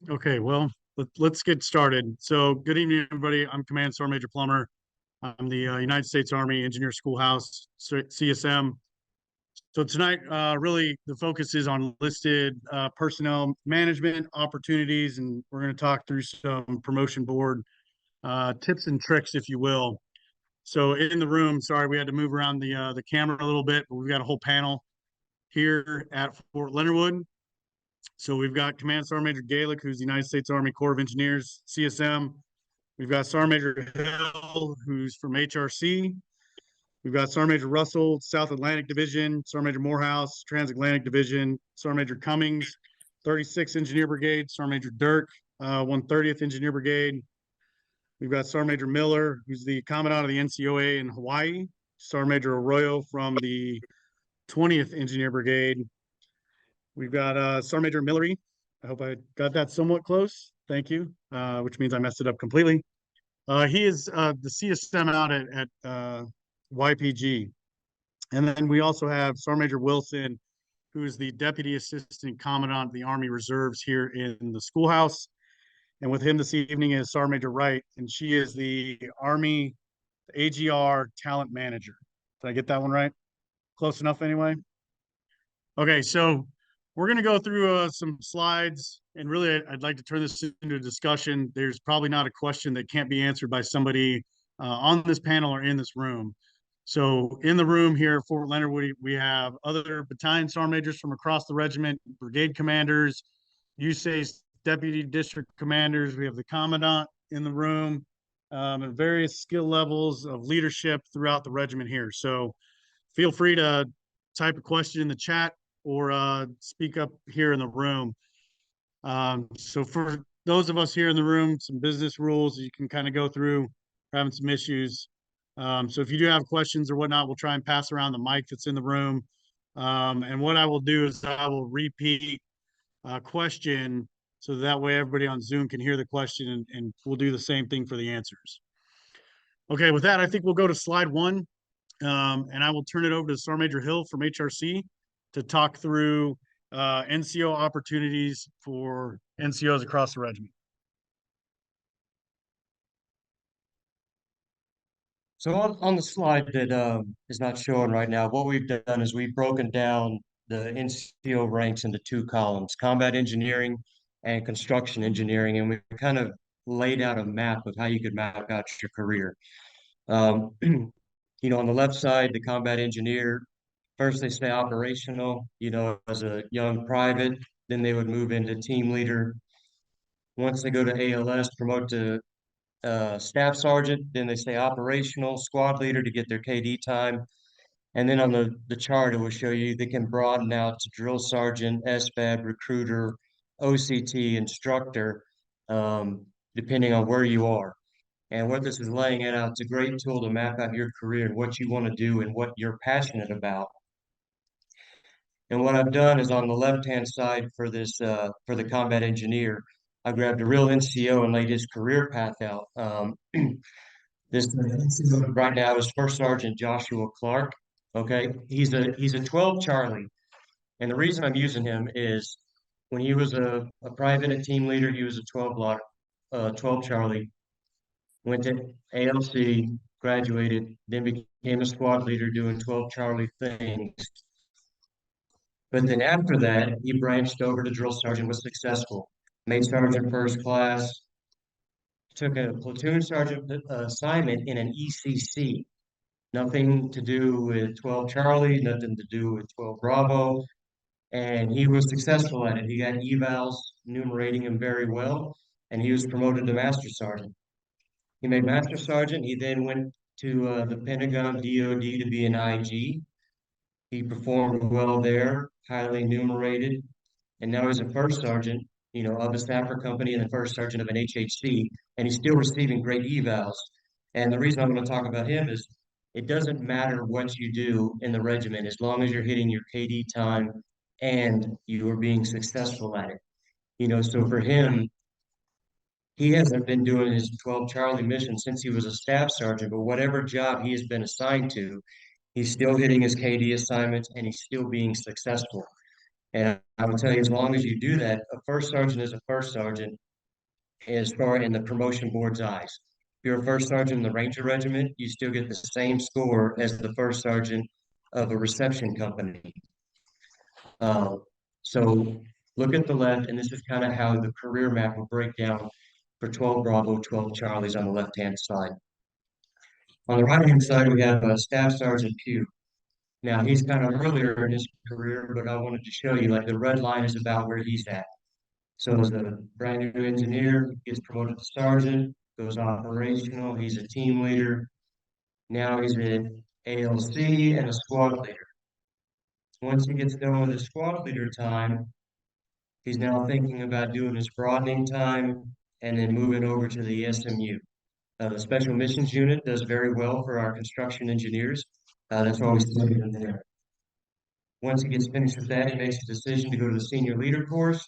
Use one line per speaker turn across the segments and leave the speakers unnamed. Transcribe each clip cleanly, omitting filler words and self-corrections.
Okay, well, let's get started. So, good evening, everybody. I'm Command Sergeant Major Plummer. I'm the United States Army Engineer Schoolhouse, CSM. So tonight, really, the focus is on listed personnel management opportunities, and we're going to talk through some promotion board tips and tricks, if you will. So, in the room, sorry, we had to move around the camera a little bit, but we've got a whole panel here at Fort Leonard Wood. So we've got Command Sergeant Major Galick, who's the United States Army Corps of Engineers, CSM. We've got Sergeant Major Hill, who's from HRC. We've got Sergeant Major Russell, South Atlantic Division, Sergeant Major Morehouse, Transatlantic Division, Sergeant Major Cummings, 36th Engineer Brigade, Sergeant Major Dirk, 130th Engineer Brigade. We've got Sergeant Major Miller, who's the Commandant of the NCOA in Hawaii, Sergeant Major Arroyo from the 20th Engineer Brigade. We've got Sergeant Major Millery. I hope I got that somewhat close. Thank you, which means I messed it up completely. He is the CSM out at YPG. And then we also have Sergeant Major Wilson, who is the Deputy Assistant Commandant of the Army Reserves here in the schoolhouse. And with him this evening is Sergeant Major Wright, and she is the Army AGR Talent Manager. Did I get that one right? Close enough anyway? Okay, so we're going to go through some slides, and really, I'd like to turn this into a discussion. There's probably not a question that can't be answered by somebody on this panel or in this room. So in the room here at Fort Leonard, we have other battalion sergeant majors from across the regiment, brigade commanders, USACE deputy district commanders. We have the commandant in the room, and various skill levels of leadership throughout the regiment here. So feel free to type a question in the chat or speak up here in the room. So for those of us here in the room, some business rules you can kind of go through, having some issues. So if you do have questions or whatnot, we'll try and pass around the mic that's in the room. And what I will do is I will repeat a question so that way everybody on Zoom can hear the question, and we'll do the same thing for the answers. Okay, with that, I think we'll go to slide one. And I will turn it over to Sergeant Major Hill from HRC to talk through NCO opportunities for NCOs across the regiment.
So on the slide that is not showing right now, what we've done is we've broken down the NCO ranks into two columns, combat engineering and construction engineering, and we've kind of laid out a map of how you could map out your career. On the left side, the combat engineer, first they stay operational, as a young private, then they would move into team leader. Once they go to ALS, promote to staff sergeant, then they stay operational, squad leader to get their KD time. And then on the chart, it will show you they can broaden out to drill sergeant, SFAB, recruiter, OCT, instructor, depending on where you are. And what this is laying it out, it's a great tool to map out your career and what you want to do and what you're passionate about. And what I've done is on the left-hand side for this, for the combat engineer, I grabbed a real NCO and laid his career path out. This NCO right now is First Sergeant Joshua Clark. Okay, he's a 12 Charlie, and the reason I'm using him is when he was a private and team leader, he was a 12 block, 12 Charlie. Went to ALC, graduated, then became a squad leader doing 12 Charlie things. But then after that, he branched over to drill sergeant, was successful, made sergeant first class, took a platoon sergeant assignment in an ECC. Nothing to do with 12 Charlie, nothing to do with 12 Bravo. And he was successful at it. He got evals, enumerating him very well, and he was promoted to master sergeant. He made master sergeant. He then went to the Pentagon DOD to be an IG. He performed well there, highly enumerated, and now he's a first sergeant, of a staffer company and the first sergeant of an HHC, and he's still receiving great evals. And the reason I'm going to talk about him is it doesn't matter what you do in the regiment as long as you're hitting your KD time and you are being successful at it. So for him, he hasn't been doing his 12 Charlie mission since he was a staff sergeant, but whatever job he has been assigned to, he's still hitting his KD assignments and he's still being successful. And I would tell you, as long as you do that, a first sergeant is a first sergeant as far in the promotion board's eyes. If you're a first sergeant in the Ranger Regiment, you still get the same score as the first sergeant of a reception company. Uh, so look at the left, and this is kind of how the career map will break down for 12 Bravo, 12 Charlies on the left-hand side. On the right-hand side, we have Staff Sergeant Pugh. Now, he's kind of earlier in his career, but I wanted to show you, like the red line is about where he's at. So as a brand new engineer, gets promoted to sergeant, goes operational, he's a team leader. Now he's in ALC and a squad leader. Once he gets done with his squad leader time, he's now thinking about doing his broadening time and then moving over to the SMU. The Special Missions Unit does very well for our construction engineers. That's why we studied in there. Once he gets finished with that, he makes a decision to go to the senior leader course,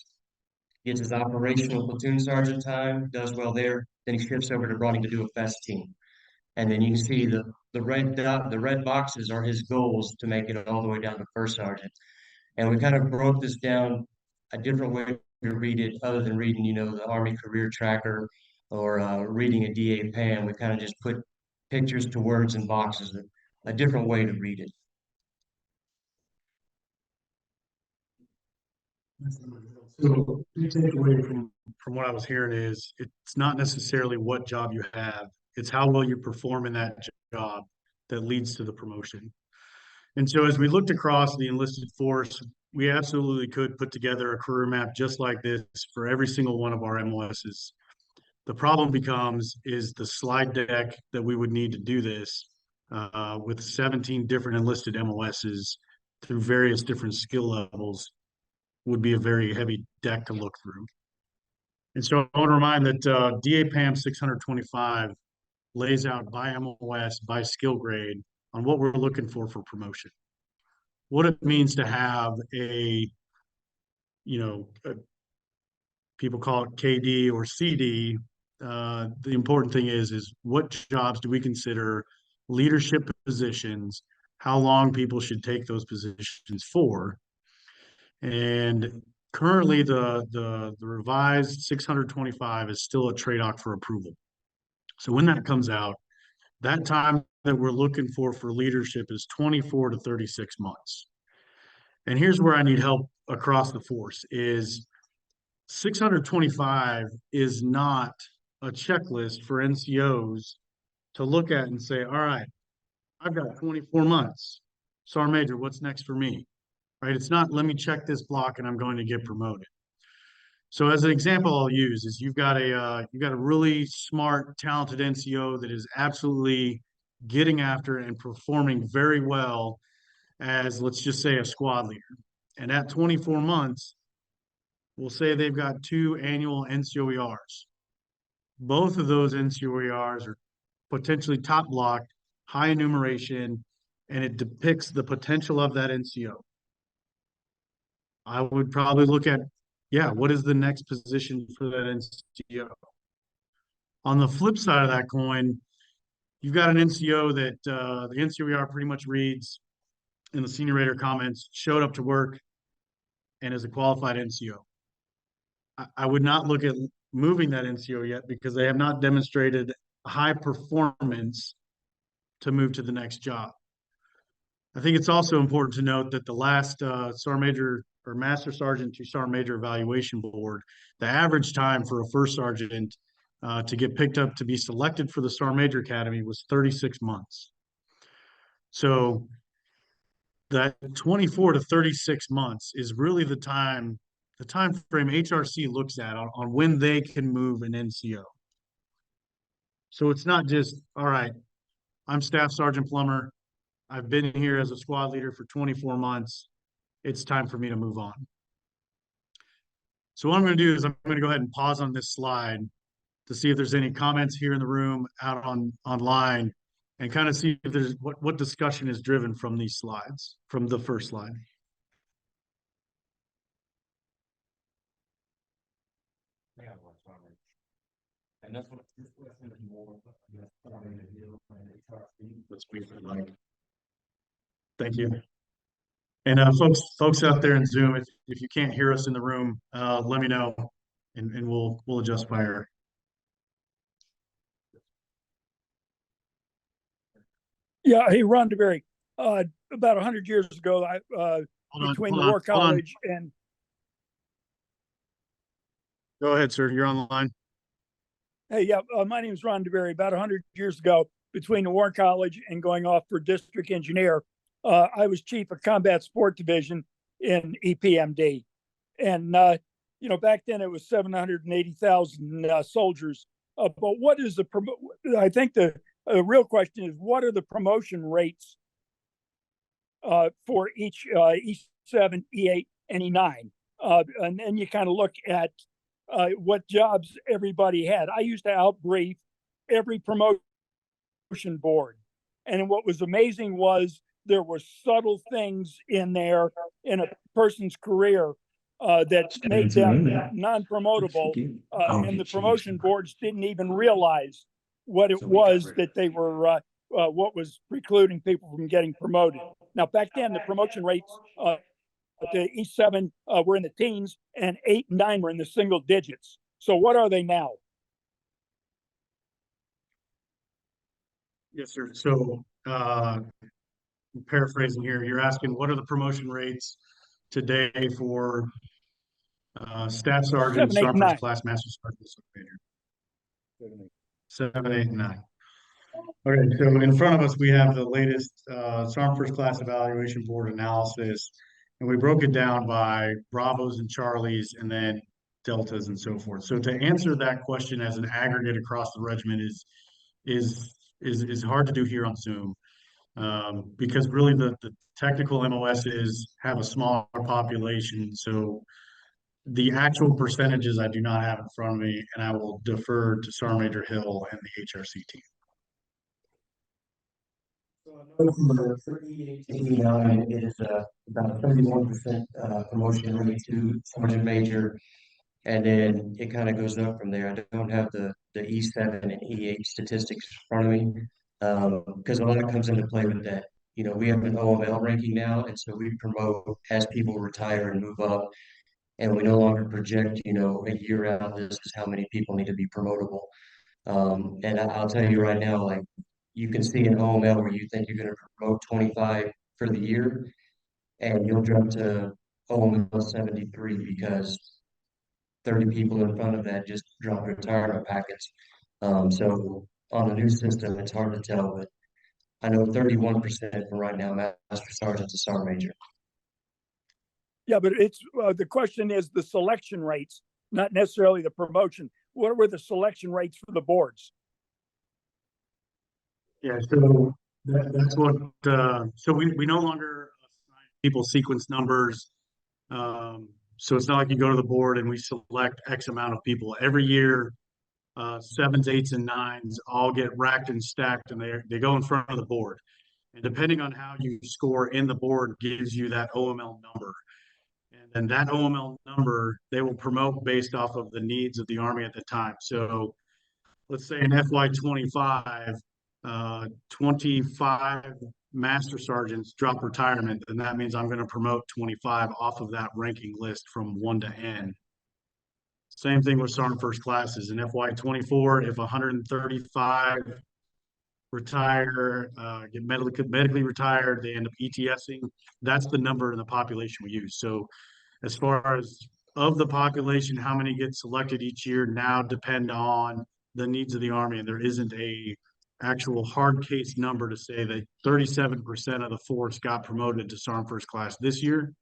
gets his operational platoon sergeant time, does well there. Then he shifts over to broadening to do a fest team. And then you can see the red dot, the red boxes are his goals to make it all the way down to first sergeant. And we kind of broke this down a different way to read it, other than reading, the Army Career Tracker or reading a DA PAM. We kind of just put pictures to words and boxes, a different way to read it.
So the takeaway from what I was hearing is it's not necessarily what job you have, it's how well you perform in that job that leads to the promotion. And so as we looked across the enlisted force, we absolutely could put together a career map just like this for every single one of our MOSs. The problem becomes is the slide deck that we would need to do this with 17 different enlisted MOSs through various different skill levels would be a very heavy deck to look through. And so I want to remind that DAPAM 625 lays out by MOS, by skill grade, on what we're looking for promotion. What it means to have people call it KD or CD. The important thing is what jobs do we consider leadership positions, how long people should take those positions for. And currently the revised 625 is still a TRADOC for approval. So when that comes out, that time that we're looking for leadership is 24 to 36 months. And here's where I need help across the force is 625 is not a checklist for NCOs to look at and say, all right, I've got 24 months. Sergeant Major, what's next for me? Right? It's not, let me check this block and I'm going to get promoted. So as an example I'll use is you've got a really smart, talented NCO that is absolutely getting after and performing very well as, let's just say, a squad leader. And at 24 months, we'll say they've got 2 annual NCOERs. Both of those NCOERs are potentially top blocked, high enumeration, and it depicts the potential of that NCO. I would probably look at, what is the next position for that NCO? On the flip side of that coin, you've got an NCO that the NCOER pretty much reads in the senior rater comments, showed up to work and is a qualified NCO. I would not look at moving that NCO yet because they have not demonstrated high performance to move to the next job. I think it's also important to note that the last Sergeant Major or Master Sergeant to Sergeant Major evaluation board, the average time for a first sergeant to get picked up to be selected for the Sergeant Major Academy was 36 months. So that 24 to 36 months is really the time frame HRC looks at on when they can move an NCO. So it's not just, all right, I'm Staff Sergeant Plummer. I've been here as a squad leader for 24 months. It's time for me to move on. So what I'm going to do is I'm going to go ahead and pause on this slide to see if there's any comments here in the room, out online, and kind of see if there's what discussion is driven from these slides, from the first slide. And that's what this question is more. Let's wait for like. Thank you. And folks out there in Zoom, if you can't hear us in the room, let me know, and we'll adjust fire.
Yeah, hey, Ron DeBerry. About 100 years ago, between the War
Hold on.
College and
Go ahead, sir. You're on the line.
hey, yeah, my name is Ron DeBerry. About 100 years ago, between the War College and going off for district engineer, I was chief of combat sport division in EPMD, and back then it was 780,000 soldiers. But what is the? I think the real question is, what are the promotion rates for each E7, E8, and E9? And then you kind of look at what jobs everybody had. I used to outbrief every promotion board. And what was amazing was there were subtle things in there in a person's career that made them non-promotable. And the promotion boards didn't even realize what it was that they were, what was precluding people from getting promoted. Now, back then, the promotion rates the E7 were in the teens, and 8 and 9 were in the single digits. So what are they now?
Yes, sir. So, paraphrasing here, you're asking what are the promotion rates today for staff sergeant,
7, 8,
sergeant
and 9.
first class, master sergeant, sergeant major. 7, 8, and 9. Okay, so in front of us, we have the latest Sergeant First Class Evaluation Board analysis, and we broke it down by Bravos and Charlies, and then Deltas and so forth. So to answer that question as an aggregate across the regiment is hard to do here on Zoom, because really the technical MOSs have a smaller population. So the actual percentages I do not have in front of me, and I will defer to Sergeant Major Hill and the HRC team.
For E8 to E9, it is about 31% promotion rate to sergeant major, and then it kind of goes up from there. I don't have the E7 and E8 statistics in front of me, because a lot comes into play with that. We have an OML ranking now, and so we promote as people retire and move up, and we no longer project, a year out, this is how many people need to be promotable. And I'll tell you right now, like, you can see an OML where you think you're going to promote 25 for the year, and you'll jump to OML 73 because 30 people in front of that just dropped retirement packets. So on the new system, it's hard to tell, but I know 31% from right now, master sergeant to sergeant major.
Yeah, but it's the question is the selection rates, not necessarily the promotion. What were the selection rates for the boards?
Yeah, so that's what, so we no longer assign people sequence numbers. So it's not like you go to the board and we select X amount of people. Every year, 7s, 8s, and 9s all get racked and stacked, and they go in front of the board. And depending on how you score in the board gives you that OML number. And then that OML number, they will promote based off of the needs of the Army at the time. So let's say in FY25, 25 master sergeants drop retirement, then that means I'm going to promote 25 off of that ranking list from 1 to N. Same thing with sergeant first classes. In FY24, if 135 retire, get medically retired, they end up ETSing, that's the number in the population we use. So as far as of the population, how many get selected each year now depend on the needs of the Army, and there isn't a actual hard case number to say that 37% of the force got promoted to sergeant first class this year,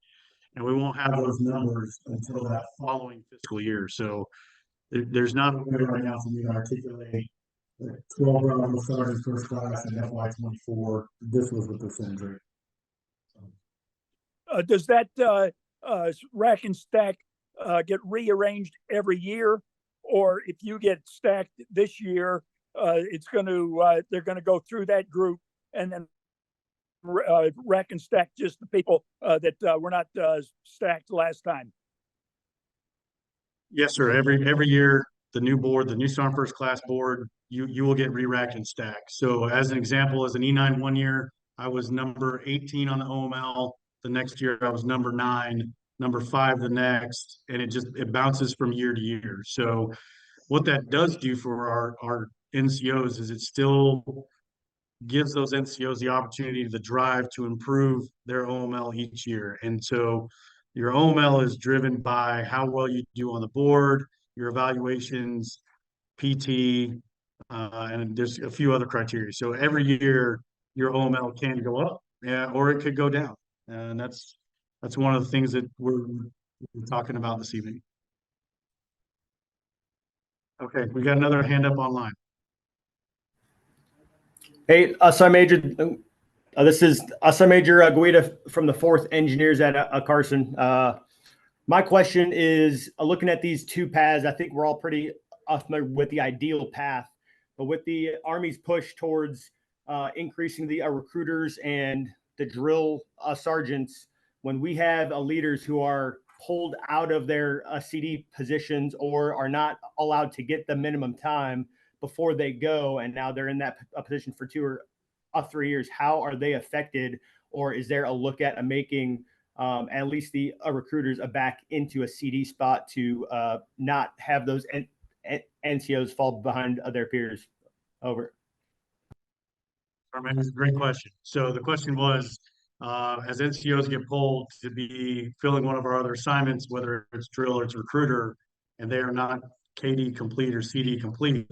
and we won't have those numbers until that following fiscal year. So there's not a way right now for me to articulate 12 Bravo sergeant first class in FY24. This was the percentage rate.
Does that rack and stack get rearranged every year, or if you get stacked this year, it's going to they're going to go through that group and then rack and stack just the people that were not stacked last time?
Yes, sir. Every year, the new board, the new sergeant first class board, you will get re-racked and stacked. So as an example, as an E9 one year, I was number 18 on the OML. The next year I was number 9, number 5 the next, and it bounces from year to year. So what that does do for our NCOs is it still gives those NCOs the opportunity, the drive to improve their OML each year. And so your OML is driven by how well you do on the board, your evaluations, PT, and there's a few other criteria. So every year your OML can go up, or it could go down. And that's one of the things that we're talking about this evening. Okay, we got another hand up online.
Hey, Sergeant Major, this is Sergeant Major Guida from the 4th Engineers at Carson. My question is, looking at these two paths, I think we're all pretty familiar with the ideal path, but with the Army's push towards increasing the recruiters and the drill sergeants, when we have leaders who are pulled out of their CD positions or are not allowed to get the minimum time before they go, and now they're in that position for 2 or 3 years, how are they affected? Or is there a look at making at least the recruiters back into a CD spot to not have those NCOs fall behind their peers? Over.
That's a great question. So the question was, as NCOs get pulled to be filling one of our other assignments, whether it's drill or it's recruiter, and they are not KD complete or CD complete,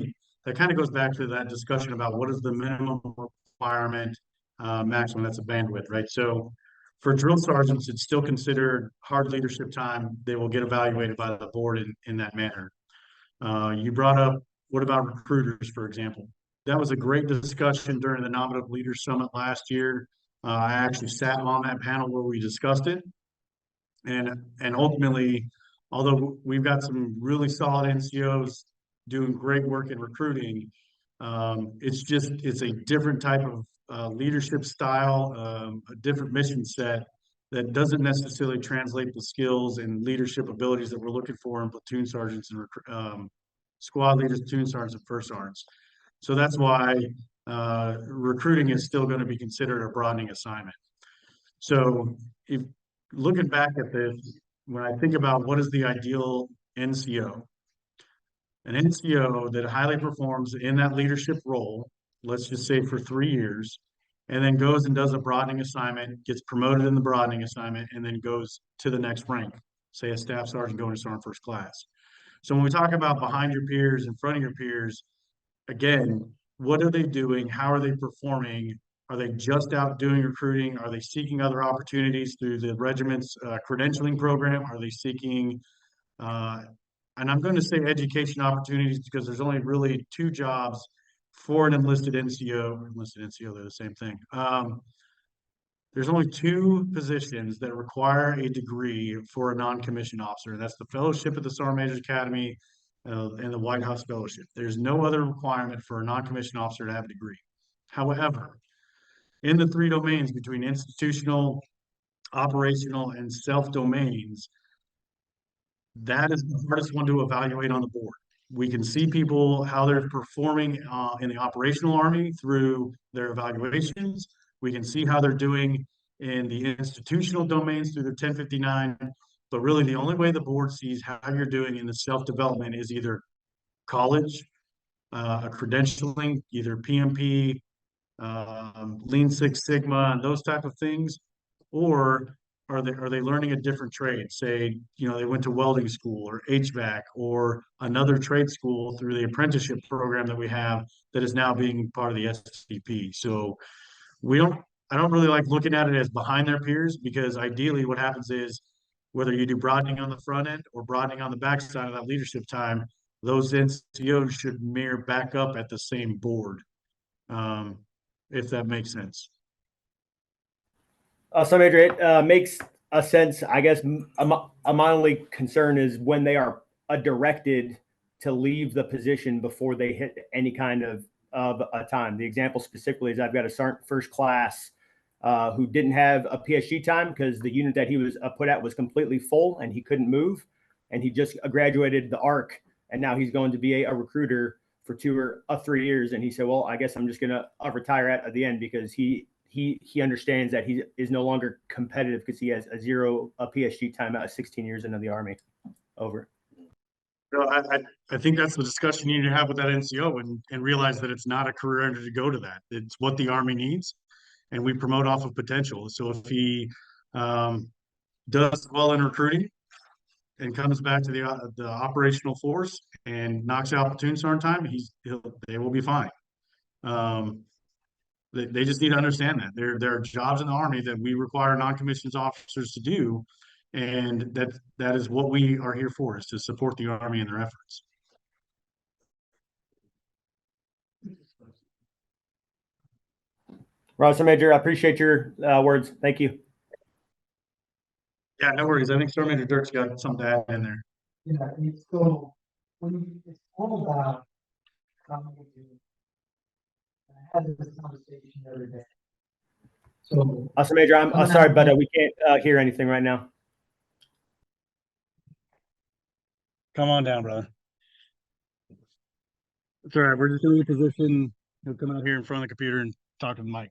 that kind of goes back to that discussion about what is the minimum requirement, maximum, that's a bandwidth, right? So for drill sergeants, it's still considered hard leadership time. They will get evaluated by the board in that manner. You brought up, what about recruiters, for example? That was a great discussion during the Nominative Leaders Summit last year. I actually sat on that panel where we discussed it. And ultimately, although we've got some really solid NCOs doing great work in recruiting, it's a different type of leadership style, a different mission set that doesn't necessarily translate the skills and leadership abilities that we're looking for in platoon sergeants and squad leaders, platoon sergeants, and first sergeants. So that's why recruiting is still going to be considered a broadening assignment. So if looking back at this, when I think about what is the ideal NCO, an NCO that highly performs in that leadership role, let's just say for 3 years, and then goes and does a broadening assignment, gets promoted in the broadening assignment, and then goes to the next rank, say a staff sergeant going to sergeant first class. So when we talk about behind your peers, in front of your peers, again, what are they doing? How are they performing? Are they just out doing recruiting? Are they seeking other opportunities through the regiment's credentialing program? Are they seeking, and I'm going to say education opportunities because there's only really 2 jobs for an enlisted NCO. Enlisted NCO, they're the same thing. There's only 2 positions that require a degree for a non-commissioned officer, and that's the fellowship at the Sergeant Major's Academy and the White House Fellowship. There's no other requirement for a non-commissioned officer to have a degree. However, in the 3 domains between institutional, operational, and self-domains, that is the hardest one to evaluate on the board. We can see people, how they're performing in the operational Army through their evaluations. We can see how they're doing in the institutional domains through their 1059. But really, the only way the board sees how you're doing in the self-development is either college, a credentialing, either PMP, Lean Six Sigma, and those type of things, or are they learning a different trade? Say, they went to welding school or HVAC or another trade school through the apprenticeship program that we have that is now being part of the STP. So I don't really like looking at it as behind their peers, because ideally what happens is whether you do broadening on the front end or broadening on the back side of that leadership time, those NCOs should mirror back up at the same board, if that makes sense.
So Major, it makes a sense. I guess my only concern is when they are directed to leave the position before they hit any kind of a time. The example specifically is I've got a sergeant first class who didn't have a PSG time because the unit that he was put at was completely full and he couldn't move. And he just graduated the ARC, and now he's going to be a recruiter for 2 or 3 years. And he said, well, I guess I'm just going to retire at the end because he he understands that he is no longer competitive because he has a PSG timeout at 16 years into the Army. Over.
So I think that's the discussion you need to have with that NCO and realize that it's not a career ender to go to that. It's what the Army needs, and we promote off of potential. So if he does well in recruiting and comes back to the operational force and knocks out platoon sergeant time, they will be fine. They just need to understand that there are jobs in the Army that we require non-commissioned officers to do, and that is what we are here for, is to support the Army in their efforts.
Sergeant Major, I appreciate your words. Thank you.
Yeah, no worries. I think Sergeant Major Dirk's got something to add in there.
Yeah, it's so it's all about how we do. I had this conversation the other day. So,
Sergeant Major, I'm sorry, but we can't hear anything right now.
Come on down, brother. It's all right. We're just doing a position. He'll come out here in front of the computer and talk to the mic.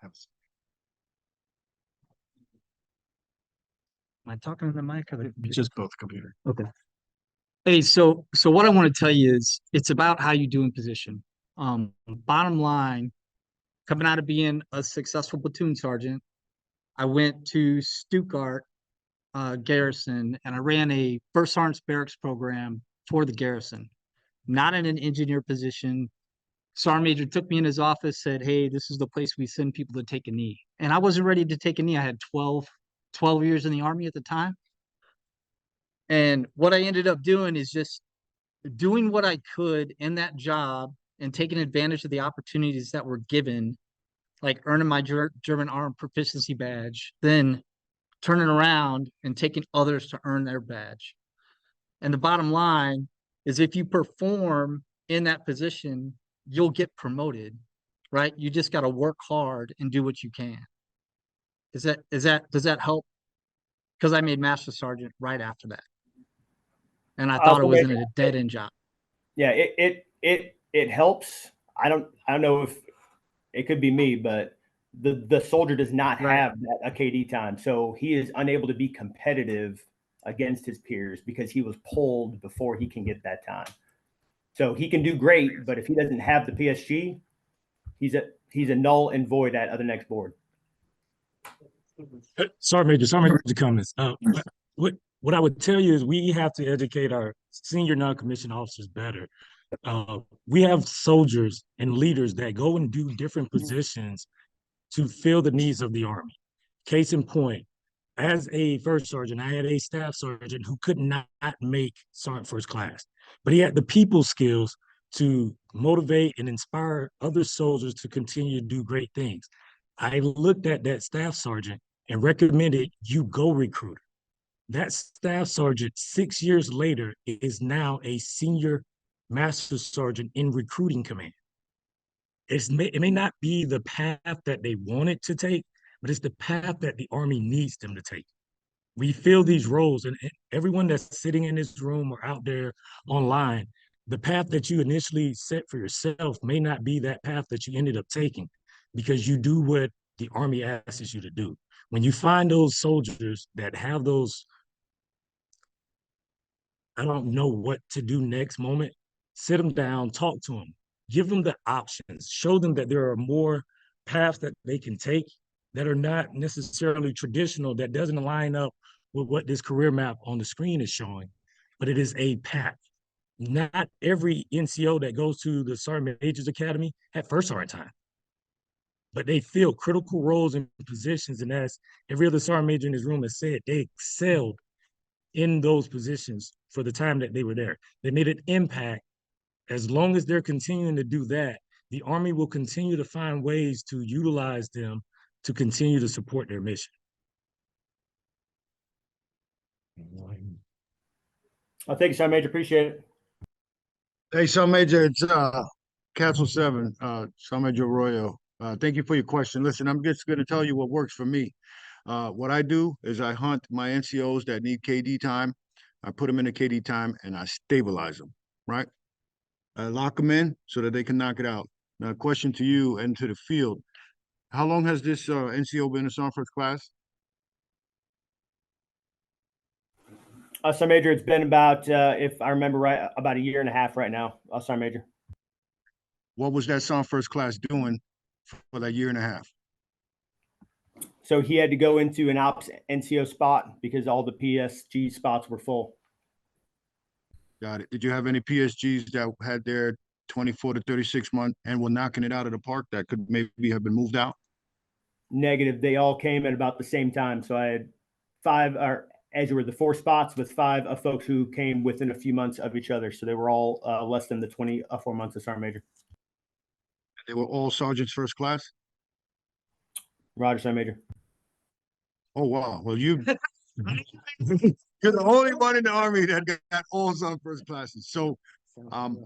Am I talking to the mic or the computer?
Just both computer.
Okay. Hey, so what I want to tell you is it's about how you do in position. Bottom line, coming out of being a successful platoon sergeant, I went to Stuttgart Garrison and I ran a first sergeant's barracks program for the garrison, not in an engineer position. Sergeant Major took me in his office, said, "Hey, this is the place we send people to take a knee." And I wasn't ready to take a knee. I had 12 years in the Army at the time. And what I ended up doing is just doing what I could in that job and taking advantage of the opportunities that were given, like earning my German Arm Proficiency Badge, then turning around and taking others to earn their badge. And the bottom line is if you perform in that position, you'll get promoted, right? You just got to work hard and do what you can. Does that help? Because I made Master Sergeant right after that. And I thought it was a dead end job.
Yeah, it helps. I don't know if it could be me, but the soldier does not have that KD time, so he is unable to be competitive against his peers because he was pulled before he can get that time. So he can do great, but if he doesn't have the PSG, he's a null and void at other next board.
Sergeant Major comments. What I would tell you is we have to educate our senior non-commissioned officers better. We have soldiers and leaders that go and do different positions to fill the needs of the Army. Case in point, as a first sergeant, I had a staff sergeant who could not make sergeant first class, but he had the people skills to motivate and inspire other soldiers to continue to do great things. I looked at that staff sergeant and recommended you go recruiter. That staff sergeant 6 years later is now a senior master sergeant in recruiting command. It may not be the path that they wanted to take, but it's the path that the Army needs them to take. We fill these roles, and everyone that's sitting in this room or out there online, the path that you initially set for yourself may not be that path that you ended up taking because you do what the Army asks you to do. When you find those soldiers that have those, I don't know what to do next moment, sit them down, talk to them, give them the options, show them that there are more paths that they can take that are not necessarily traditional, that doesn't line up with what this career map on the screen is showing, but it is a path. Not every NCO that goes to the Sergeant Major's Academy had first sergeant time, but they fill critical roles and positions, and as every other sergeant major in this room has said, they excelled in those positions for the time that they were there. They made an impact. As long as they're continuing to do that, the Army will continue to find ways to utilize them to continue to support their mission.
Thank you, Sergeant Major. Appreciate it.
Hey, Sergeant Major, it's Castle 7, Sergeant Major Arroyo. Thank you for your question. Listen, I'm just going to tell you what works for me. What I do is I hunt my NCOs that need KD time. I put them in the KD time and I stabilize them, right? I lock them in so that they can knock it out. Now, question to you and to the field. How long has this NCO been a Sergeant First Class?
Sergeant Major, it's been about, if I remember right, about a year and a half right now, Sergeant Major.
What was that Sergeant First Class doing for that year and a half?
So he had to go into an ops NCO spot because all the PSG spots were full.
Got it. Did you have any PSGs that had their 24 to 36 month and were knocking it out of the park that could maybe have been moved out?
Negative. They all came at about the same time. So I had five, or as were the 4 spots with 5 of folks who came within a few months of each other. So they were all less than the 24 months of Sergeant Major.
They were all Sergeants First Class?
Roger, Sergeant Major.
Oh, wow. Well, you're the only one in the Army that got all Sergeant First Classes. So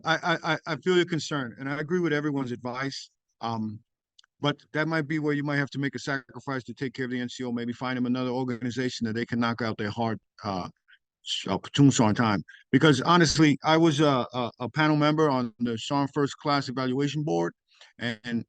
I feel your concern, and I agree with everyone's advice. But that might be where you might have to make a sacrifice to take care of the NCO, maybe find them another organization that they can knock out their hard platoon sergeant time. Because honestly, I was a panel member on the Sergeant First Class Evaluation Board, and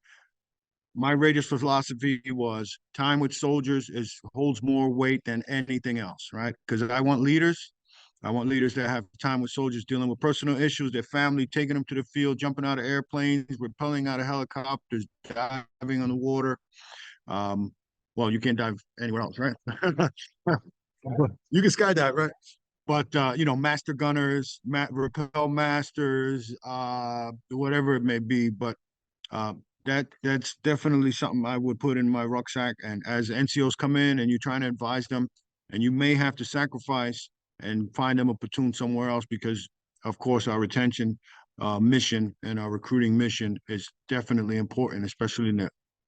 my radius philosophy was time with soldiers holds more weight than anything else, right? Because I want leaders that have time with soldiers dealing with personal issues, their family, taking them to the field, jumping out of airplanes, rappelling out of helicopters, diving on the water. Well, you can't dive anywhere else, right? You can skydive, right? But master gunners, rappel masters, whatever it may be. But that's definitely something I would put in my rucksack. And as NCOs come in and you're trying to advise them, and you may have to sacrifice and find them a platoon somewhere else, because of course our retention mission and our recruiting mission is definitely important, especially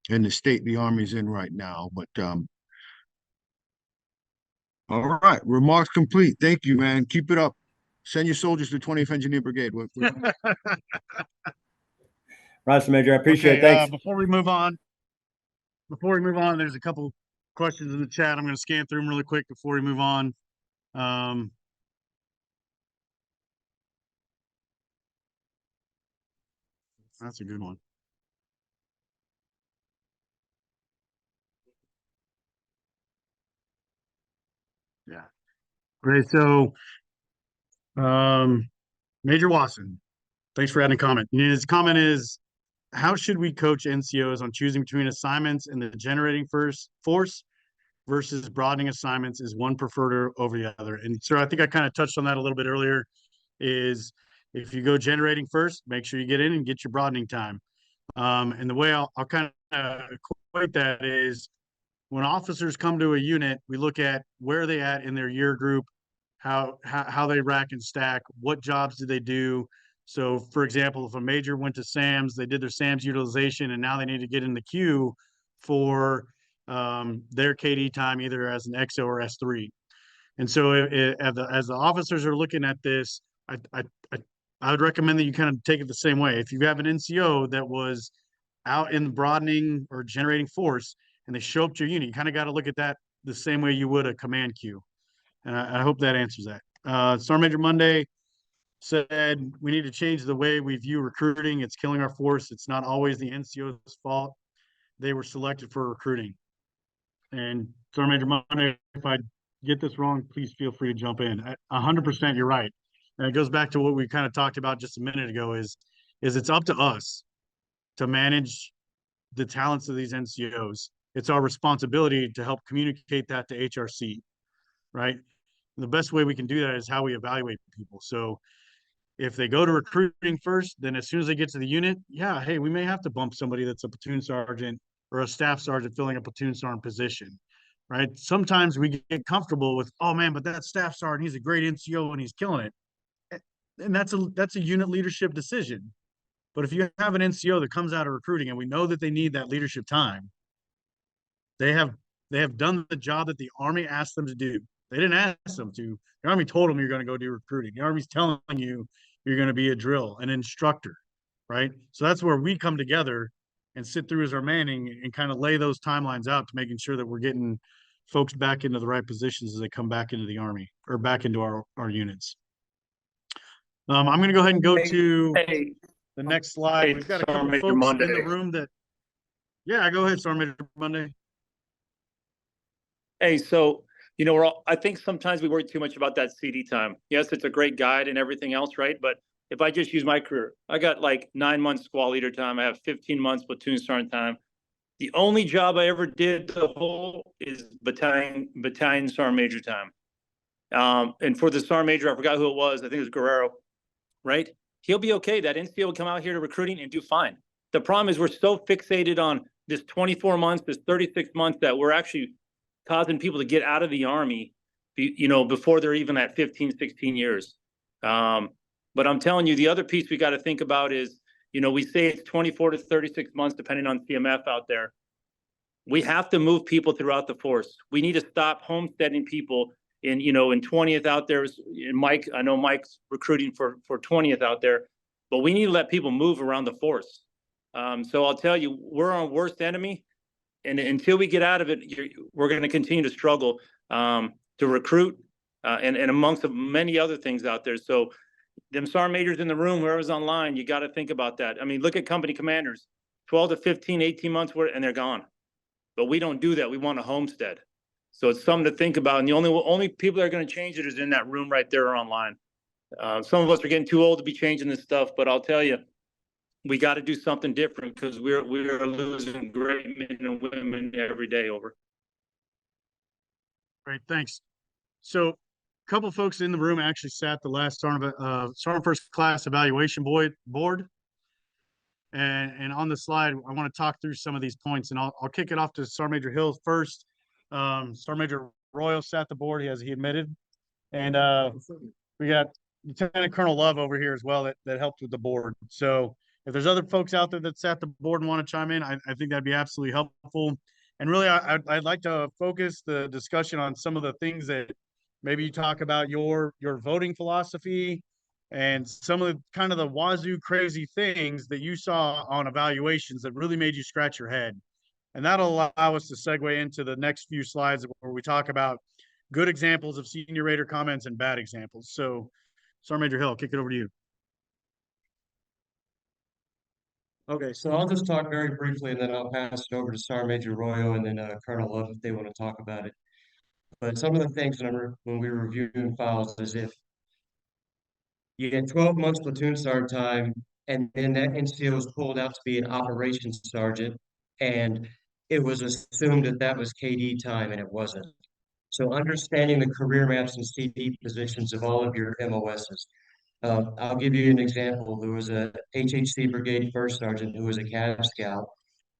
in the state the Army's in right now. But all right, remarks complete. Thank you, man. Keep it up. Send your soldiers to 20th Engineer Brigade.
Roger, Major. I appreciate
Okay,
it. Thanks.
before we move on, there's a couple questions in the chat. I'm going to scan through them really quick before we move on. That's a good one. Yeah. Great. So, Major Watson, thanks for adding a comment. And his comment is, how should we coach NCOs on choosing between assignments and the generating force versus broadening assignments? Is one preferred over the other? And so I think I kind of touched on that a little bit earlier, is if you go generating first, make sure you get in and get your broadening time. And the way I'll kind of equate that is, when officers come to a unit, we look at where are they at in their year group, how they rack and stack, what jobs did they do. So, for example, if a major went to SAMs, they did their SAMs utilization, and now they need to get in the queue for their KD time, either as an XO or S3. And so, as the officers are looking at this, I would recommend that you kind of take it the same way. If you have an NCO that was out in broadening or generating force, and they show up to your unit, you kind of got to look at that the same way you would a command queue. And I hope that answers that. Sergeant Major Monday said we need to change the way we view recruiting. It's killing our force. It's not always the NCO's fault. They were selected for recruiting. And Sergeant Major Monday, if I get this wrong, please feel free to jump in. 100% you're right. And it goes back to what we kind of talked about just a minute ago, is it's up to us to manage the talents of these NCOs. It's our responsibility to help communicate that to HRC, right? And the best way we can do that is how we evaluate people. So if they go to recruiting first, then as soon as they get to the unit, yeah, hey, we may have to bump somebody that's a platoon sergeant or a staff sergeant filling a platoon sergeant position, right? Sometimes we get comfortable with, oh man, but that staff sergeant, he's a great NCO and he's killing it. And that's a unit leadership decision. But if you have an NCO that comes out of recruiting and we know that they need that leadership time, they have done the job that the Army asked them to do. They didn't ask them to. The Army told them you're going to go do recruiting. The Army's telling you you're going to be a drill, an instructor, right? So that's where we come together and sit through as our manning and kind of lay those timelines out to making sure that we're getting folks back into the right positions as they come back into the Army or back into our units. I'm going to go ahead and go to the next slide. We've got a couple folks in the room that Yeah, go ahead, Sergeant Major Monday.
Hey, so, I think sometimes we worry too much about that CD time. Yes, it's a great guide and everything else, right? But if I just use my career, I got like 9 months squad leader time. I have 15 months platoon sergeant time. The only job I ever did the whole is battalion sergeant major time. And for the sergeant major, I forgot who it was. I think it was Guerrero, right? He'll be okay. That NCO will come out here to recruiting and do fine. The problem is we're so fixated on this 24 months, this 36 months that we're actually causing people to get out of the Army, before they're even at 15, 16 years. But I'm telling you, the other piece we got to think about is, we say it's 24 to 36 months, depending on CMF out there. We have to move people throughout the force. We need to stop homesteading people in 20th out there. Mike, I know Mike's recruiting for 20th out there, but we need to let people move around the force. So I'll tell you, we're our worst enemy. And until we get out of it, we're going to continue to struggle to recruit and amongst many other things out there. So them sergeant majors in the room, whoever's online, you got to think about that. I mean, look at company commanders, 12 to 15, 18 months, and they're gone. But we don't do that. We want a homestead. So it's something to think about. And the only people that are going to change it is in that room right there or online. Some of us are getting too old to be changing this stuff, but I'll tell you, we got to do something different because we're losing great men and women every day. Over.
Great, thanks. So, a couple folks in the room actually sat the last Sergeant First Class Evaluation Board. And on the slide, I want to talk through some of these points, and I'll kick it off to Sergeant Major Hill first. Sergeant Major Royal sat the board, he admitted, and we got Lieutenant Colonel Love over here as well that helped with the board. So if there's other folks out there that sat the board and want to chime in, I think that'd be absolutely helpful. And really, I'd like to focus the discussion on some of the things that maybe you talk about your voting philosophy and some of the kind of the wazoo crazy things that you saw on evaluations that really made you scratch your head. And that'll allow us to segue into the next few slides where we talk about good examples of senior rater comments and bad examples. So, Sergeant Major Hill, I'll kick it over to you.
Okay, so I'll just talk very briefly and then I'll pass it over to Sergeant Major Royo and then Colonel Love if they want to talk about it. But some of the things when we were reviewing files is if you get 12 months platoon sergeant time, and then that NCO was pulled out to be an operations sergeant, and it was assumed that that was KD time, and it wasn't. So understanding the career maps and CD positions of all of your MOSs. I'll give you an example. There was a HHC Brigade First Sergeant who was a CAV Scout.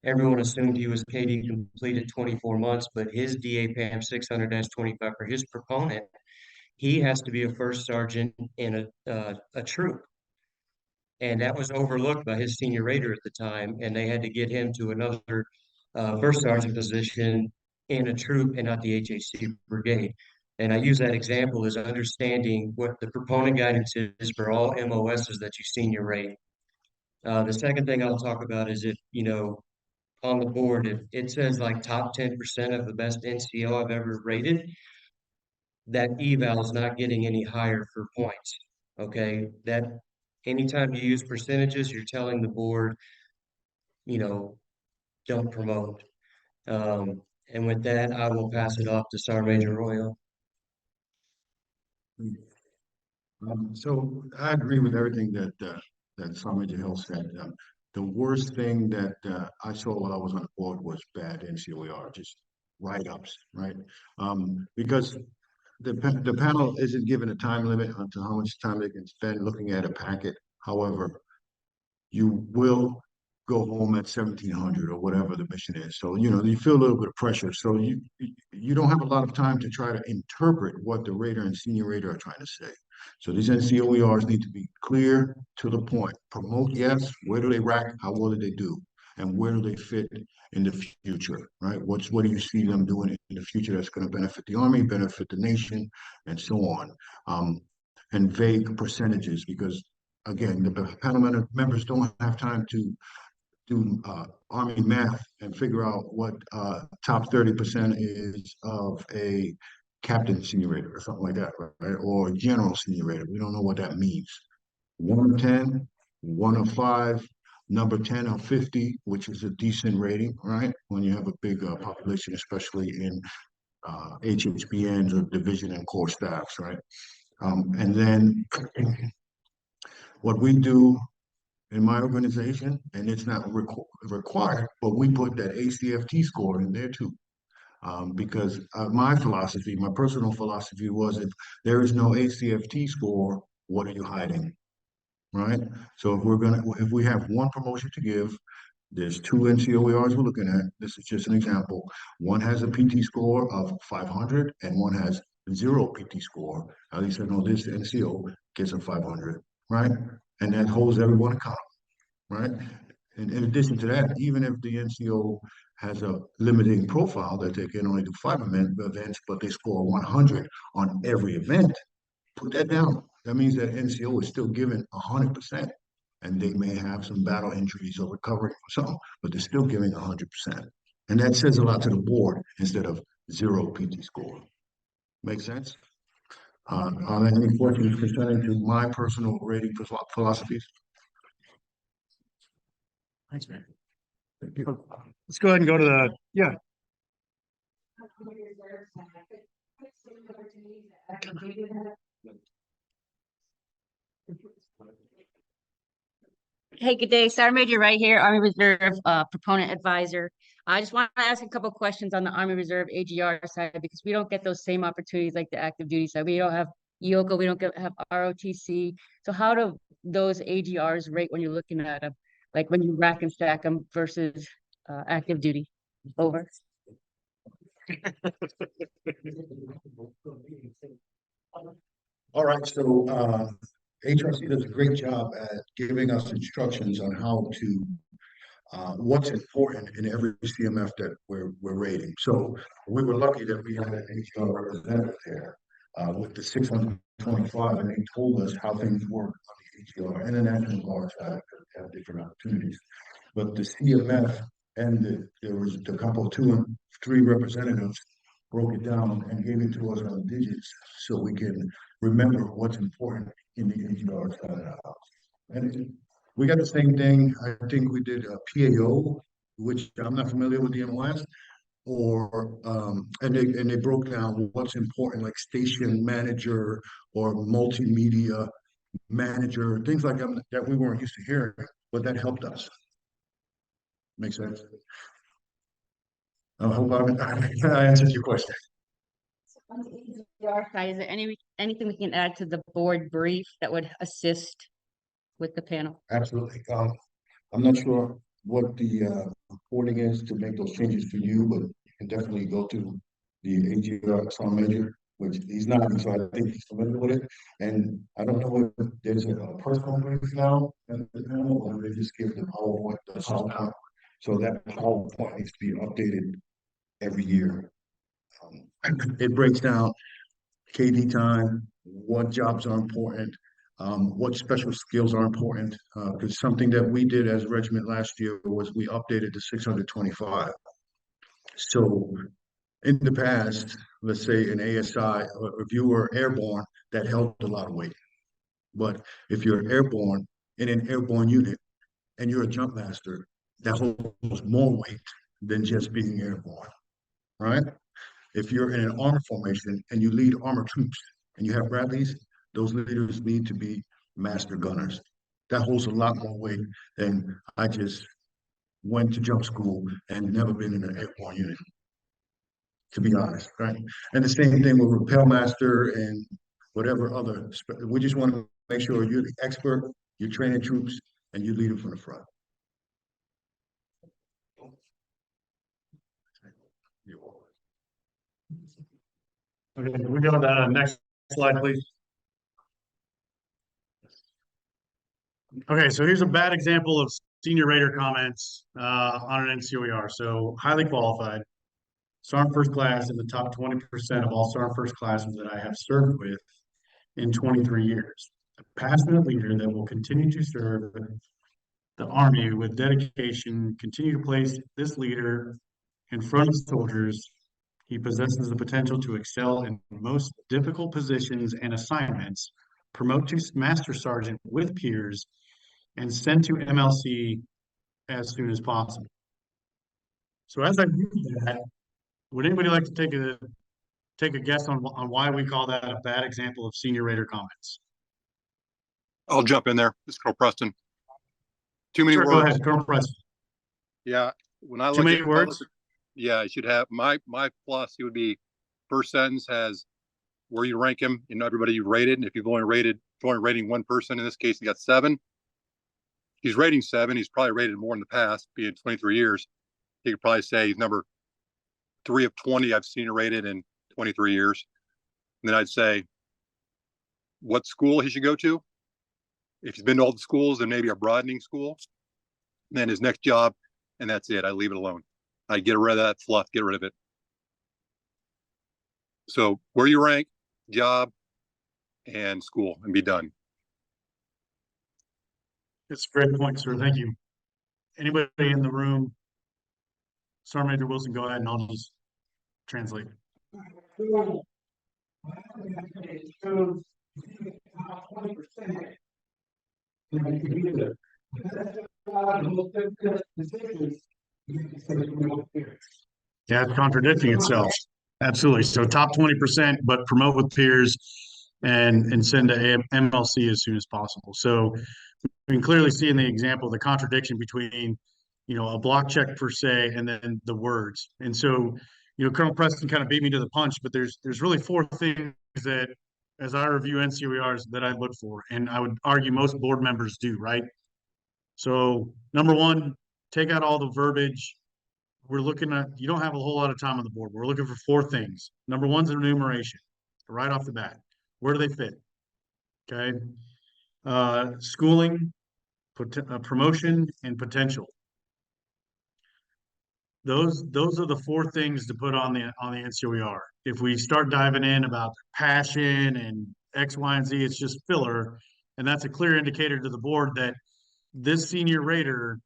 Everyone assumed he was KD complete at 24 months, but his DAPAM 600-25 for his proponent, he has to be a first sergeant in a troop. And that was overlooked by his senior rater at the time, and they had to get him to another first sergeant position in a troop and not the HHC brigade. And I use that example as understanding what the proponent guidance is for all MOSs that you senior rate. The second thing I'll talk about is if, on the board, if it says like top 10% of the best NCO I've ever rated, that eval is not getting any higher for points. Okay, that anytime you use percentages, you're telling the board, don't promote. And with that, I will pass it off to Sergeant Major Royal.
So I agree with everything that Sergeant Major Hill said. The worst thing that I saw while I was on the board was bad NCOER, just write-ups, right? Because the panel isn't given a time limit on to how much time they can spend looking at a packet. However, you will go home at 1700 or whatever the mission is. So, you feel a little bit of pressure. So you don't have a lot of time to try to interpret what the rater and senior rater are trying to say. So these NCOERs need to be clear to the point. Promote, yes. Where do they rack? How well do they do? And where do they fit in the future, right? What do you see them doing in the future that's going to benefit the Army, benefit the nation, and so on? And vague percentages, because again, the panel members don't have time to do Army math and figure out what top 30% is of a captain senior rater or something like that, right? Or general senior rater. We don't know what that means. 1 of 10, 1 of 5. number 10 of 50, which is a decent rating, right? When you have a big population, especially in HHBNs or division and core staffs, right? And then what we do in my organization, and it's not required, but we put that ACFT score in there too. Because my philosophy, my personal philosophy was if there is no ACFT score, what are you hiding? Right? So if we have one promotion to give, there's two NCOERs we're looking at. This is just an example. One has a PT score of 500 and one has zero PT score. At least I know this NCO gets a 500, right? And that holds everyone accountable, right? And in addition to that, even if the NCO has a limiting profile that they can only do 5 events, but they score 100 on every event, put that down. That means that NCO is still giving 100%. And they may have some battle injuries or recovering from something, but they're still giving 100%. And that says a lot to the board instead of zero PT score. Make sense? Are there any questions concerning to my personal rating philosophies?
Thanks, man. Let's go ahead and go to the, yeah.
Hey, good day. Sergeant Major right here, Army Reserve proponent advisor. I just want to ask a couple questions on the Army Reserve AGR side because we don't get those same opportunities like the active duty side. We don't have EOCA, we don't have ROTC. So how do those AGRs rate when you're looking at them, like when you rack and stack them versus active duty? Over.
All right, so HRC does a great job at giving us instructions on how to what's important in every CMF that we're rating. So we were lucky that we had an HR representative there with the 625, and they told us how things work on the HR and the National Guard side have different opportunities. But the CMF and there was a couple, 2 and 3 representatives broke it down and gave it to us on digits so we can remember what's important in the HR side of the house. And we got the same thing. I think we did a PAO, which I'm not familiar with the MOS, or and they broke down what's important, like station manager or multimedia manager, things like that we weren't used to hearing, but that helped us. Makes sense. I hope I answered your question.
On the AGR side, is there anything we can add to the board brief that would assist with the panel?
Absolutely. I'm not sure what the reporting is to make those changes for you, but you can definitely go to the AGR Sergeant Major, which he's not, so I think he's familiar with it. And I don't know if there's a personal brief now at the panel, or they just give the PowerPoint, the PowerPoint. So that PowerPoint needs to be updated every year. It breaks down KD time, what jobs are important, what special skills are important. Because something that we did as a regiment last year was we updated to 625. So in the past, let's say an ASI, if you were airborne, that held a lot of weight. But if you're airborne in an airborne unit and you're a jump master, that holds more weight than just being airborne, right? If you're in an armor formation and you lead armor troops and you have Bradleys, those leaders need to be master gunners. That holds a lot more weight than I just went to jump school and never been in an airborne unit, to be honest, right? And the same thing with rappel master and whatever other, we just want to make sure you're the expert, you're training troops, and you lead them from the front.
Okay, can we go to the next slide, please? Okay, so here's a bad example of senior rater comments on an NCOER. So highly qualified, Sergeant First Class in the top 20% of all Sergeant First Classes that I have served with in 23 years. A passionate leader that will continue to serve the Army with dedication, continue to place this leader in front of soldiers. He possesses the potential to excel in most difficult positions and assignments, promote to Master Sergeant with peers, and sent to MLC as soon as possible. So as I do that, would anybody like to take a guess on why we call that a bad example of senior rater comments?
I'll jump in there. This is Colonel Preston. Too many
Sure, go
words.
ahead, Colonel Preston.
Yeah. When I
Too
look
many
at,
words?
yeah, I should have my philosophy would be first sentence has where you rank him and everybody you rated. And if you've only rating one person, in this case, he got 7. He's rating 7. He's probably rated more in the past, being 23 years. He could probably say he's number 3 of 20 I've senior rated in 23 years. And then I'd say what school he should go to. If he's been to all the schools, then maybe a broadening school. And then his next job, and that's it. I leave it alone. I get rid of that fluff, get rid of it. So where you rank, job, and school, and be done.
That's a great point, sir. Thank you. Anybody in the room? Sergeant Major Wilson, go ahead and I'll just translate. Yeah, it's contradicting itself. Absolutely. So top 20%, but promote with peers and send to MLC as soon as possible. So we can clearly see in the example the contradiction between, a block check per se and then the words. And so, Colonel Preston kind of beat me to the punch, but there's really 4 things that, as I review NCOERs, that I look for, and I would argue most board members do, right? So number 1, take out all the verbiage. We're looking at, you don't have a whole lot of time on the board. We're looking for 4 things. Number 1's enumeration, right off the bat. Where do they fit? Okay. Schooling, promotion, and potential. Those are the 4 things to put on the NCOER. If we start diving in about passion and X, Y, and Z, it's just filler. And that's a clear indicator to the board that this senior rater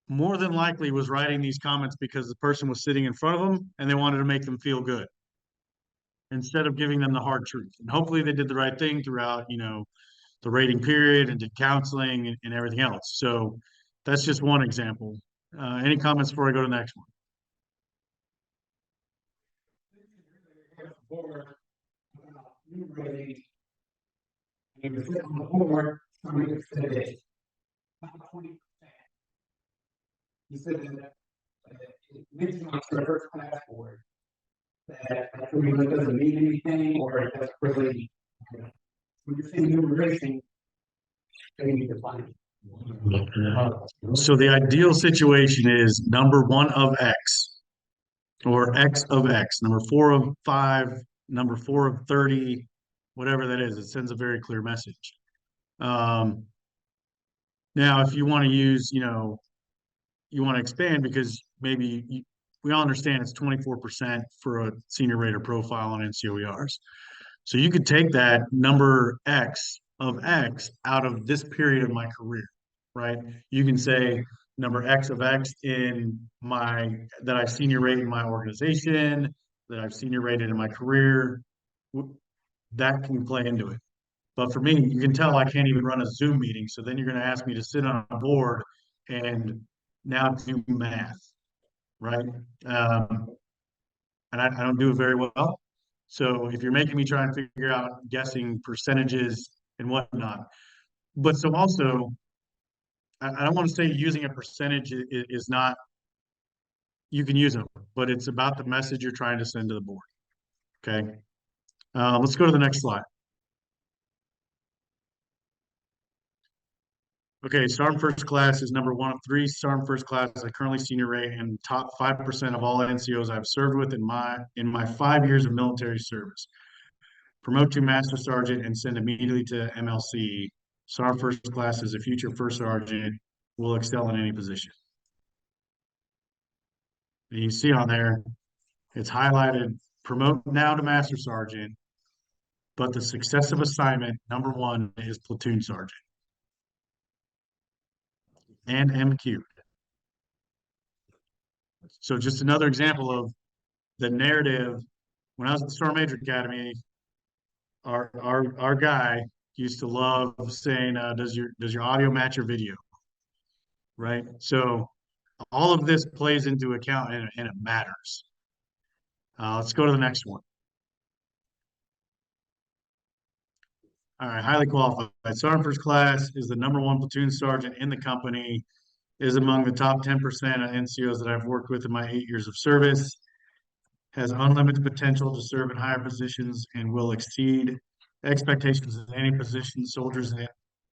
more than likely was writing these comments because the person was sitting in front of them and they wanted to make them feel good instead of giving them the hard truth. And hopefully they did the right thing throughout, the rating period and did counseling and everything else. So that's just one example. Any comments before I go to the next one?
You said that it mentioned on the first class board that really doesn't mean anything, or it doesn't really, when you're saying numeration, they need to find it.
So the ideal situation is number 1 of X or X of X, number 4 of 5, number 4 of 30, whatever that is. It sends a very clear message. Now, if you want to use, you want to expand because maybe we all understand it's 24% for a senior rater profile on NCOERs. So you could take that number X of X out of this period of my career, right? You can say number X of X that I've senior rated in my organization, that I've senior rated in my career. That can play into it. But for me, you can tell I can't even run a Zoom meeting. So then you're going to ask me to sit on a board and now do math, right? And I don't do it very well. So if you're making me try and figure out guessing percentages and whatnot, but so also, I don't want to say using a percentage is not, you can use them, but it's about the message you're trying to send to the board. Okay. Let's go to the next slide. Okay, Sergeant First Class is number 1 of 3 Sergeant First Class. I currently senior rate and top 5% of all NCOs I've served with in my 5 years of military service. Promote to Master Sergeant and send immediately to MLC. Sergeant First Class is a future First Sergeant, will excel in any position. And you see on there, it's highlighted, promote now to Master Sergeant, but the successive assignment, number 1, is Platoon Sergeant and MQ. So just another example of the narrative. When I was at the Sergeant Major Academy, our guy used to love saying, does your audio match your video? right? So all of this plays into account and it matters. Let's go to the next one. All right, highly qualified. Sergeant First Class is the #1 platoon sergeant in the company, is among the top 10% of NCOs that I've worked with in my 8 years of service, has unlimited potential to serve in higher positions and will exceed expectations in any position. Soldiers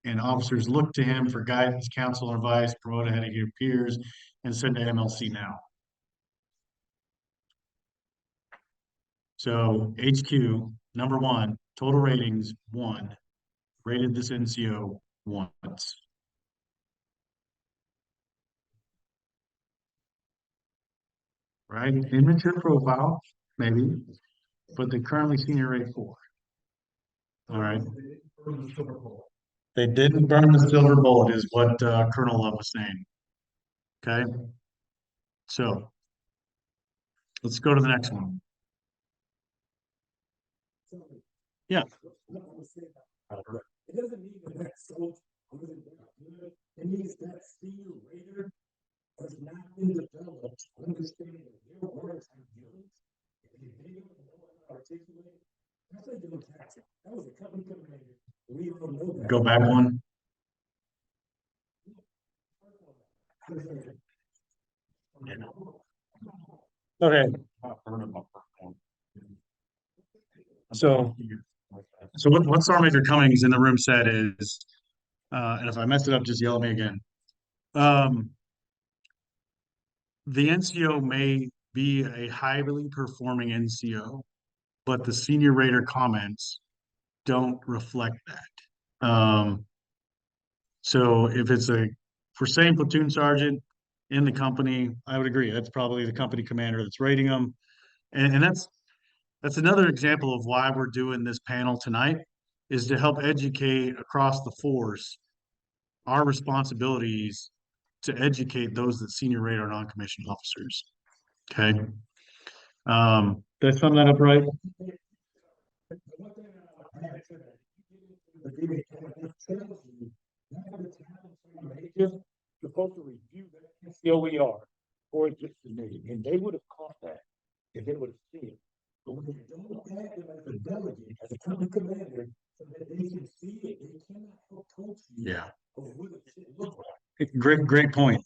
and officers look to him for guidance, counsel, and advice, promote ahead of your peers, and send to MLC now. So HQ, #1, total ratings, 1. Rated this NCO once. Right? Immature profile, maybe, but they currently senior rate 4. All right. They didn't burn the silver bullet, is what Colonel Love was saying. Okay. So let's go to the next one. Yeah.
It doesn't mean that that soldier wasn't that good. It means that senior rater has not been developed to understand their words and feelings. If they don't know how to articulate, that's like doing taxing. That was a company commander. We don't know that.
Go back one. Okay. So what Sergeant Major Cummings in the room said is, and if I messed it up, just yell at me again. The NCO may be a highly performing NCO, but the senior rater comments don't reflect that. So if it's for saying platoon sergeant in the company, I would agree. That's probably the company commander that's rating them. And that's another example of why we're doing this panel tonight, is to help educate across the force our responsibilities to educate those that senior rate our non-commissioned officers. Okay. Did I sum that up right?
Supposed to review that COER or just the meeting, and they would have caught that if they would have seen it. But when they don't have them as a delegate, as a company commander, so that they can see it, they cannot help coach you.
Yeah.
Of what it should look like.
Great point.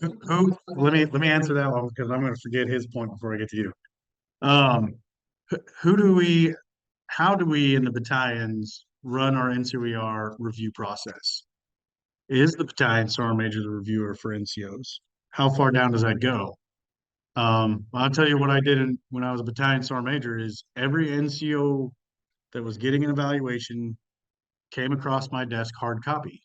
Let me answer that one because I'm going to forget his point before I get to you. How do we in the battalions run our NCOER review process? Is the battalion sergeant major the reviewer for NCOs? How far down does that go? I'll tell you what I did when I was a battalion sergeant major is every NCO that was getting an evaluation came across my desk hard copy.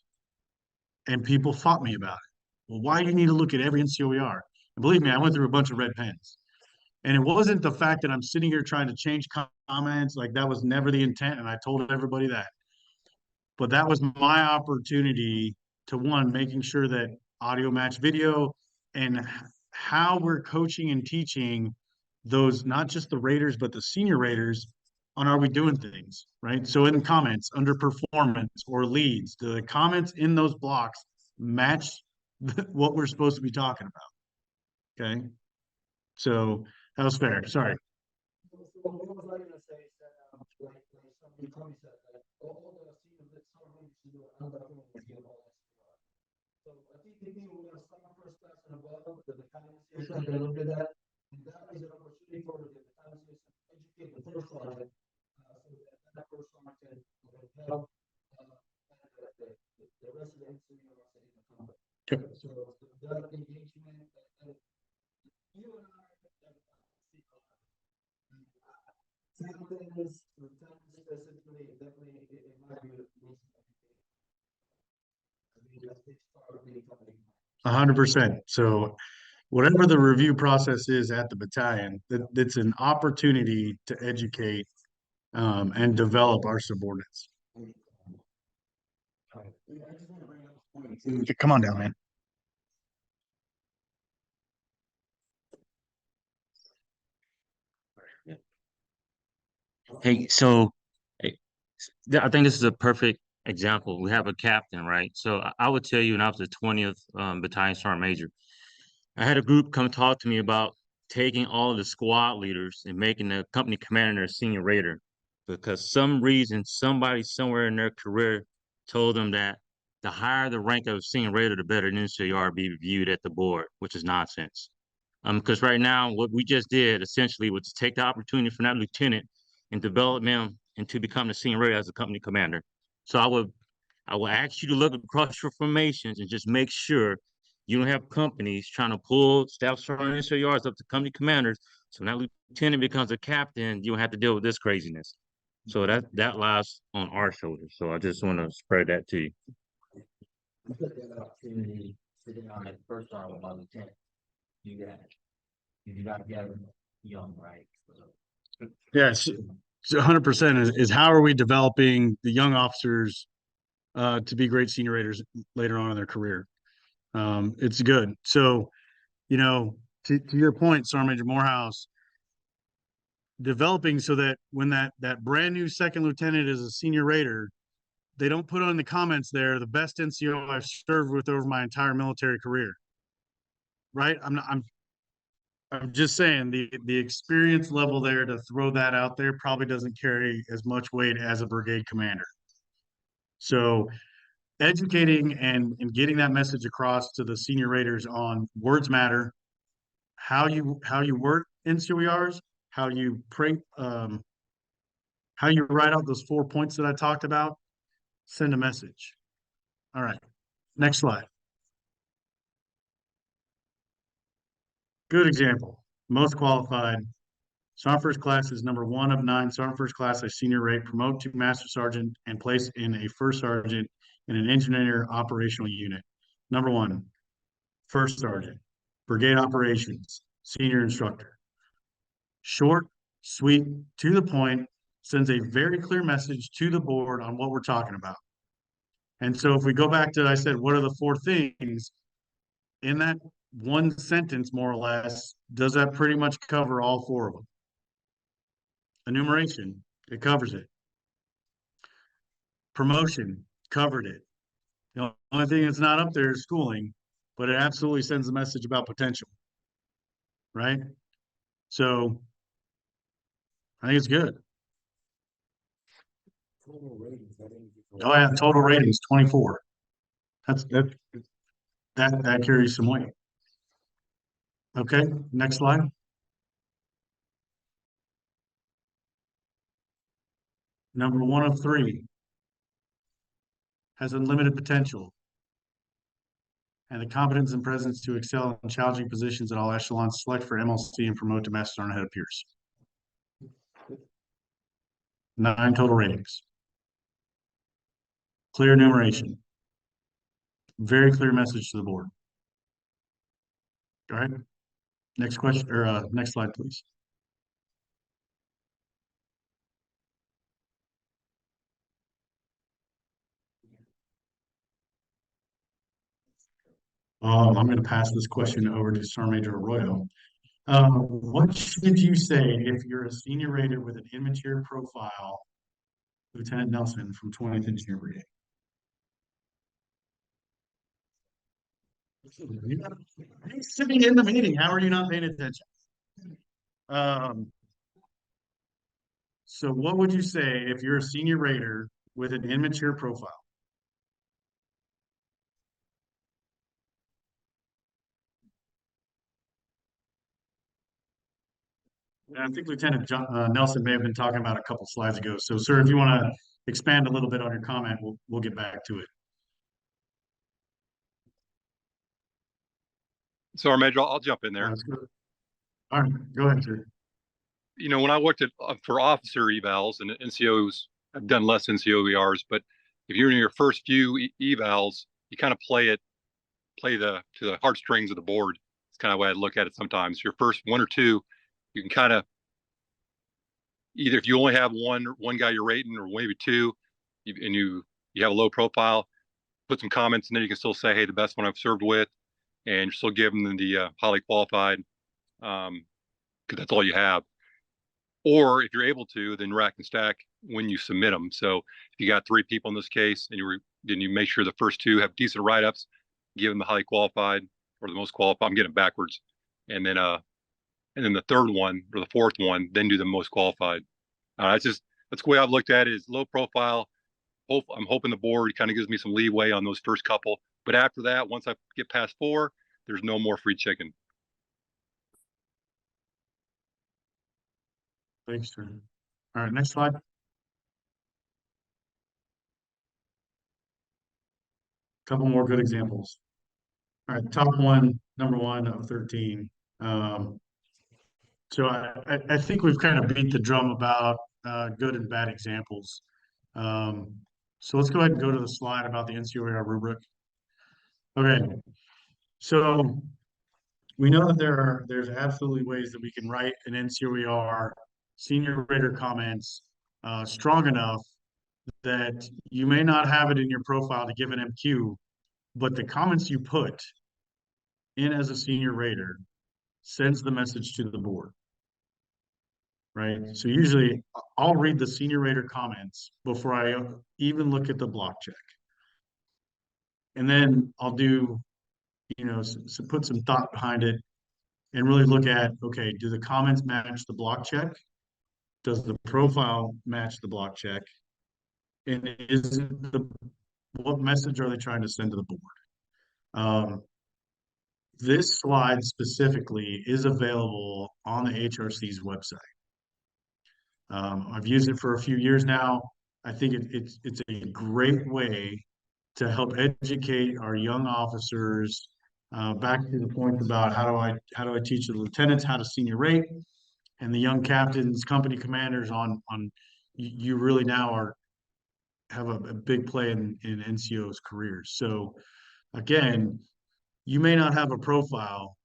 And people fought me about it. Well, why do you need to look at every NCOER? And believe me, I went through a bunch of red pens. And it wasn't the fact that I'm sitting here trying to change comments, like that was never the intent, and I told everybody that. But that was my opportunity to, one, making sure that audio match video and how we're coaching and teaching those, not just the raters, but the senior raters on are we doing things, right? So in comments, under performance or leads, the comments in those blocks match what we're supposed to be talking about. Okay. So that was fair. Sorry.
What was I gonna say is that, like somebody told me that all the senior that someone needs to do, I'm not going to get all that. So I think the thing we're gonna start first class and above, the battalion is not gonna look at that. And that is an opportunity for the battalion to educate the first sergeant, so that first sergeant will help, the rest of the NCO in the company.
Yep.
So that engagement, you and I, sometimes specifically, definitely, it might be the most. I mean, that's the start of the company.
100%. So whatever the review process is at the battalion, it's an opportunity to educate and develop our subordinates. Come on down, man.
Hey, so hey, I think this is a perfect example, we have a captain, right? So I would tell you when I was the 20th Battalion Sergeant Major, I had a group come talk to me about taking all of the squad leaders and making the company commander a senior raider because some reason somebody somewhere in their career told them that the higher the rank of a senior raider, the better an NCOR be viewed at the board, which is nonsense. Because right now, what we just did essentially was to take the opportunity from that lieutenant and develop him into becoming a senior raider as a company commander. So I will ask you to look across your formations and just make sure you don't have companies trying to pull staff sergeant SORs up to company commanders. So when that lieutenant becomes a captain, you don't have to deal with this craziness. So that lies on our shoulders. So I just want to spread that to you.
I took that opportunity to get on that first arm with my lieutenant. You got to get them young, right? So,
Yes, 100% is how are we developing the young officers to be great senior raiders later on in their career? It's good. So, you know, to your point, Sergeant Major Morehouse, developing so that when that brand new second lieutenant is a senior raider, they don't put on the comments there the best NCO I've served with over my entire military career. Right? I'm just saying the experience level there to throw that out there probably doesn't carry as much weight as a brigade commander. So educating and getting that message across to the senior raiders on words matter, how you word NCOERs, how you pray, how you write out those 4 points that I talked about, send a message. All right, next slide. Good example. Most qualified. Sergeant First Class is number 1 of 9. Sergeant First Class, a senior rate, promote to Master Sergeant and place in a First Sergeant in an engineer operational unit. Number 1, First Sergeant, Brigade Operations, Senior Instructor. Short, sweet, to the point, sends a very clear message to the board on what we're talking about. And so if we go back to, I said, what are the 4 things? In that one sentence, more or less, does that pretty much cover all 4 of them? Enumeration, it covers it. Promotion, covered it. The only thing that's not up there is schooling, but it absolutely sends a message about potential, right? So I think it's good. Oh yeah, total ratings 24. That carries some weight. Okay, next slide. Number 1 of 3 has unlimited potential and the competence and presence to excel in challenging positions at all echelons, select for MLC and promote to Master Sergeant ahead of peers. 9 total ratings. Clear enumeration. Very clear message to the board. All right. Next question or next slide, please. I'm going to pass this question over to Sergeant Major Arroyo. What should you say if you're a senior raider with an immature profile, Lieutenant Nelson from 20th Engineer Brigade? You're sitting in the meeting. How are you not paying attention? So what would you say if you're a senior raider with an immature profile? And I think Lieutenant Nelson may have been talking about a couple slides ago. So, sir, if you want to expand a little bit on your comment, we'll get back to it.
So, Major, I'll jump in there.
That's good. All right, go ahead, sir.
You know, when I worked at for officer evals and NCOs, I've done less NCOERs, but if you're in your first few evals, you kind of play to the heartstrings of the board. It's kind of the way I look at it sometimes. Your first 1 or 2, you can kind of either if you only have one guy you're rating or maybe 2, and you have a low profile, put some comments in there. You can still say, hey, the best one I've served with, and you're still giving them the highly qualified, because that's all you have. Or if you're able to, then rack and stack when you submit them. So if you got 3 people in this case, and then you make sure the first 2 have decent write-ups, give them the highly qualified or the most qualified. I'm getting it backwards, and then the third one or the fourth one, then do the most qualified. That's the way I've looked at it. Is low profile. I'm hoping the board kind of gives me some leeway on those first couple, but after that, once I get past 4, there's no more free chicken.
Thanks, sir. All right, next slide. Couple more good examples. All right, top one, number 1 of 13. So I think we've kind of beat the drum about good and bad examples. So let's go ahead and go to the slide about the NCOER rubric. Okay, so we know that there's absolutely ways that we can write an NCOER senior rater comments strong enough that you may not have it in your profile to give an MQ, but the comments you put in as a senior rater sends the message to the board, right? So usually I'll read the senior rater comments before I even look at the block check. And then I'll do, put some thought behind it and really look at, okay, do the comments match the block check? Does the profile match the block check? And what message are they trying to send to the board? This slide specifically is available on the HRC's website. I've used it for a few years now. I think it's a great way to help educate our young officers. Back to the point about how do I teach the lieutenants how to senior rate, and the young captains, company commanders on you really now have a big play in NCO's careers. So again, you may not have a profile,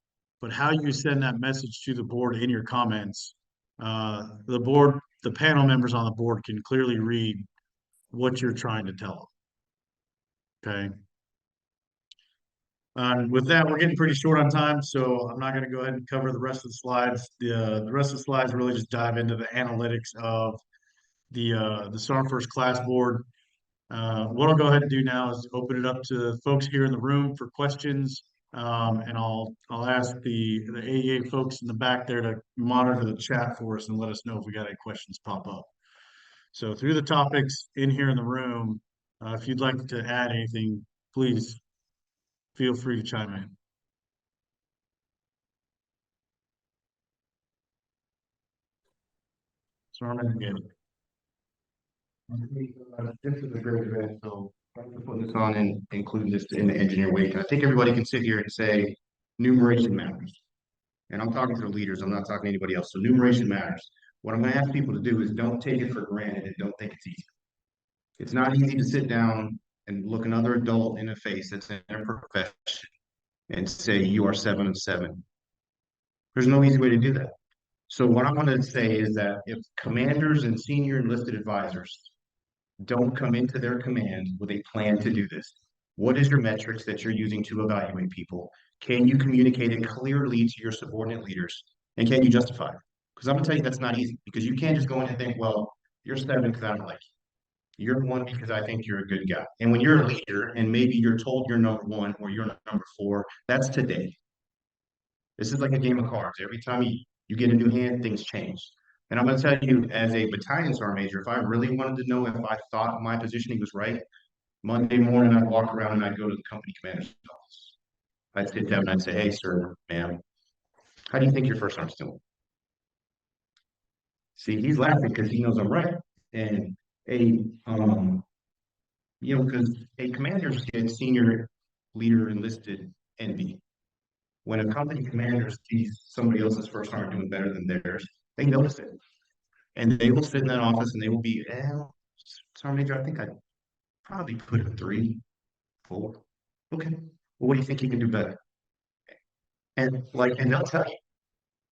but how you send that message to the board in your comments, the panel members on the board can clearly read what you're trying to tell them. Okay. With that, we're getting pretty short on time, so I'm not going to go ahead and cover the rest of the slides. The rest of the slides really just dive into the analytics of the SAR First Class Board. What I'll go ahead and do now is open it up to folks here in the room for questions, and I'll ask the AEA folks in the back there to monitor the chat for us and let us know if we got any questions pop up. So through the topics in here in the room, if you'd like to add anything, please feel free to chime in. So I'm going to get it.
This is a great event, so thanks for putting this on and including this in the engineer week. And I think everybody can sit here and say numeration matters. And I'm talking to the leaders, I'm not talking to anybody else. So numeration matters. What I'm gonna ask people to do is don't take it for granted and don't think it's easy. It's not easy to sit down and look another adult in the face that's in their profession and say you are 7 of 7. There's no easy way to do that. So what I want to say is that if commanders and senior enlisted advisors don't come into their command with a plan to do this, what is your metrics that you're using to evaluate people? Can you communicate it clearly to your subordinate leaders? And can you justify it? Because I'm gonna tell you that's not easy, because you can't just go in and think, well, you're 7 because I don't like you. You're 1 because I think you're a good guy. And when you're a leader and maybe you're told you're number 1 or you're number 4, that's today. This is like a game of cards. Every time you get a new hand, things change. And I'm going to tell you, as a battalion sergeant major, if I really wanted to know if I thought my positioning was right, Monday morning I'd walk around and I'd go to the company commander's office. I'd sit down and I'd say, hey, sir, ma'am, how do you think your first sergeant's doing? See, he's laughing because he knows I'm right. And because a commanders get senior leader enlisted envy. When a company commander sees somebody else's first sergeant doing better than theirs, they notice it. And they will sit in that office and they will be, Sergeant Major, I think I'd probably put him 3, 4. Okay. Well, what do you think he can do better? And they'll tell you.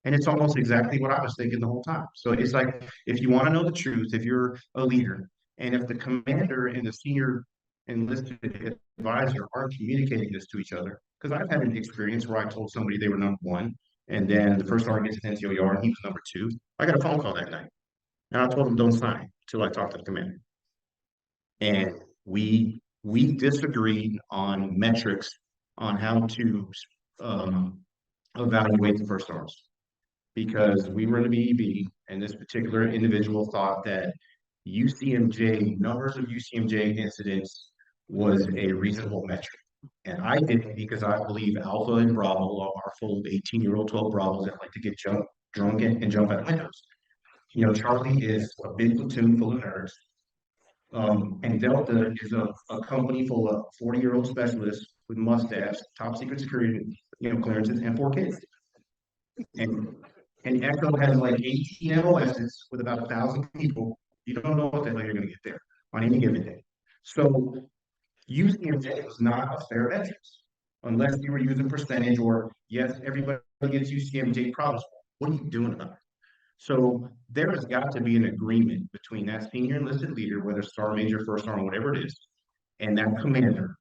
And it's almost exactly what I was thinking the whole time. So it's like, if you want to know the truth, if you're a leader, and if the commander and the senior enlisted advisor aren't communicating this to each other, because I've had an experience where I told somebody they were number 1, and then the first sergeant gets an NCOER and he was number 2. I got a phone call that night. And I told him, don't sign it. till I talked to the commander. And we disagreed on metrics on how to evaluate the first stars, because we were in a BEB, and this particular individual thought that UCMJ, numbers of UCMJ incidents was a reasonable metric. And I didn't, because I believe Alpha and Bravo are full of 18-year-old 12 Bravos that like to get drunk and jump out windows. You know, Charlie is a big platoon full of nerds. And Delta is a company full of 40-year-old specialists with mustaches, top secret security, clearances, and 4 kids. And Echo has like 18 MOSs with about 1,000 people. You don't know what the hell you're going to get there on any given day. So UCMJ was not a fair metric unless you were using percentage, or yes, everybody gets UCMJ problems. What are you doing about it? So there has got to be an agreement between that senior enlisted leader, whether Sergeant Major, first sergeant, whatever it is, and that commander.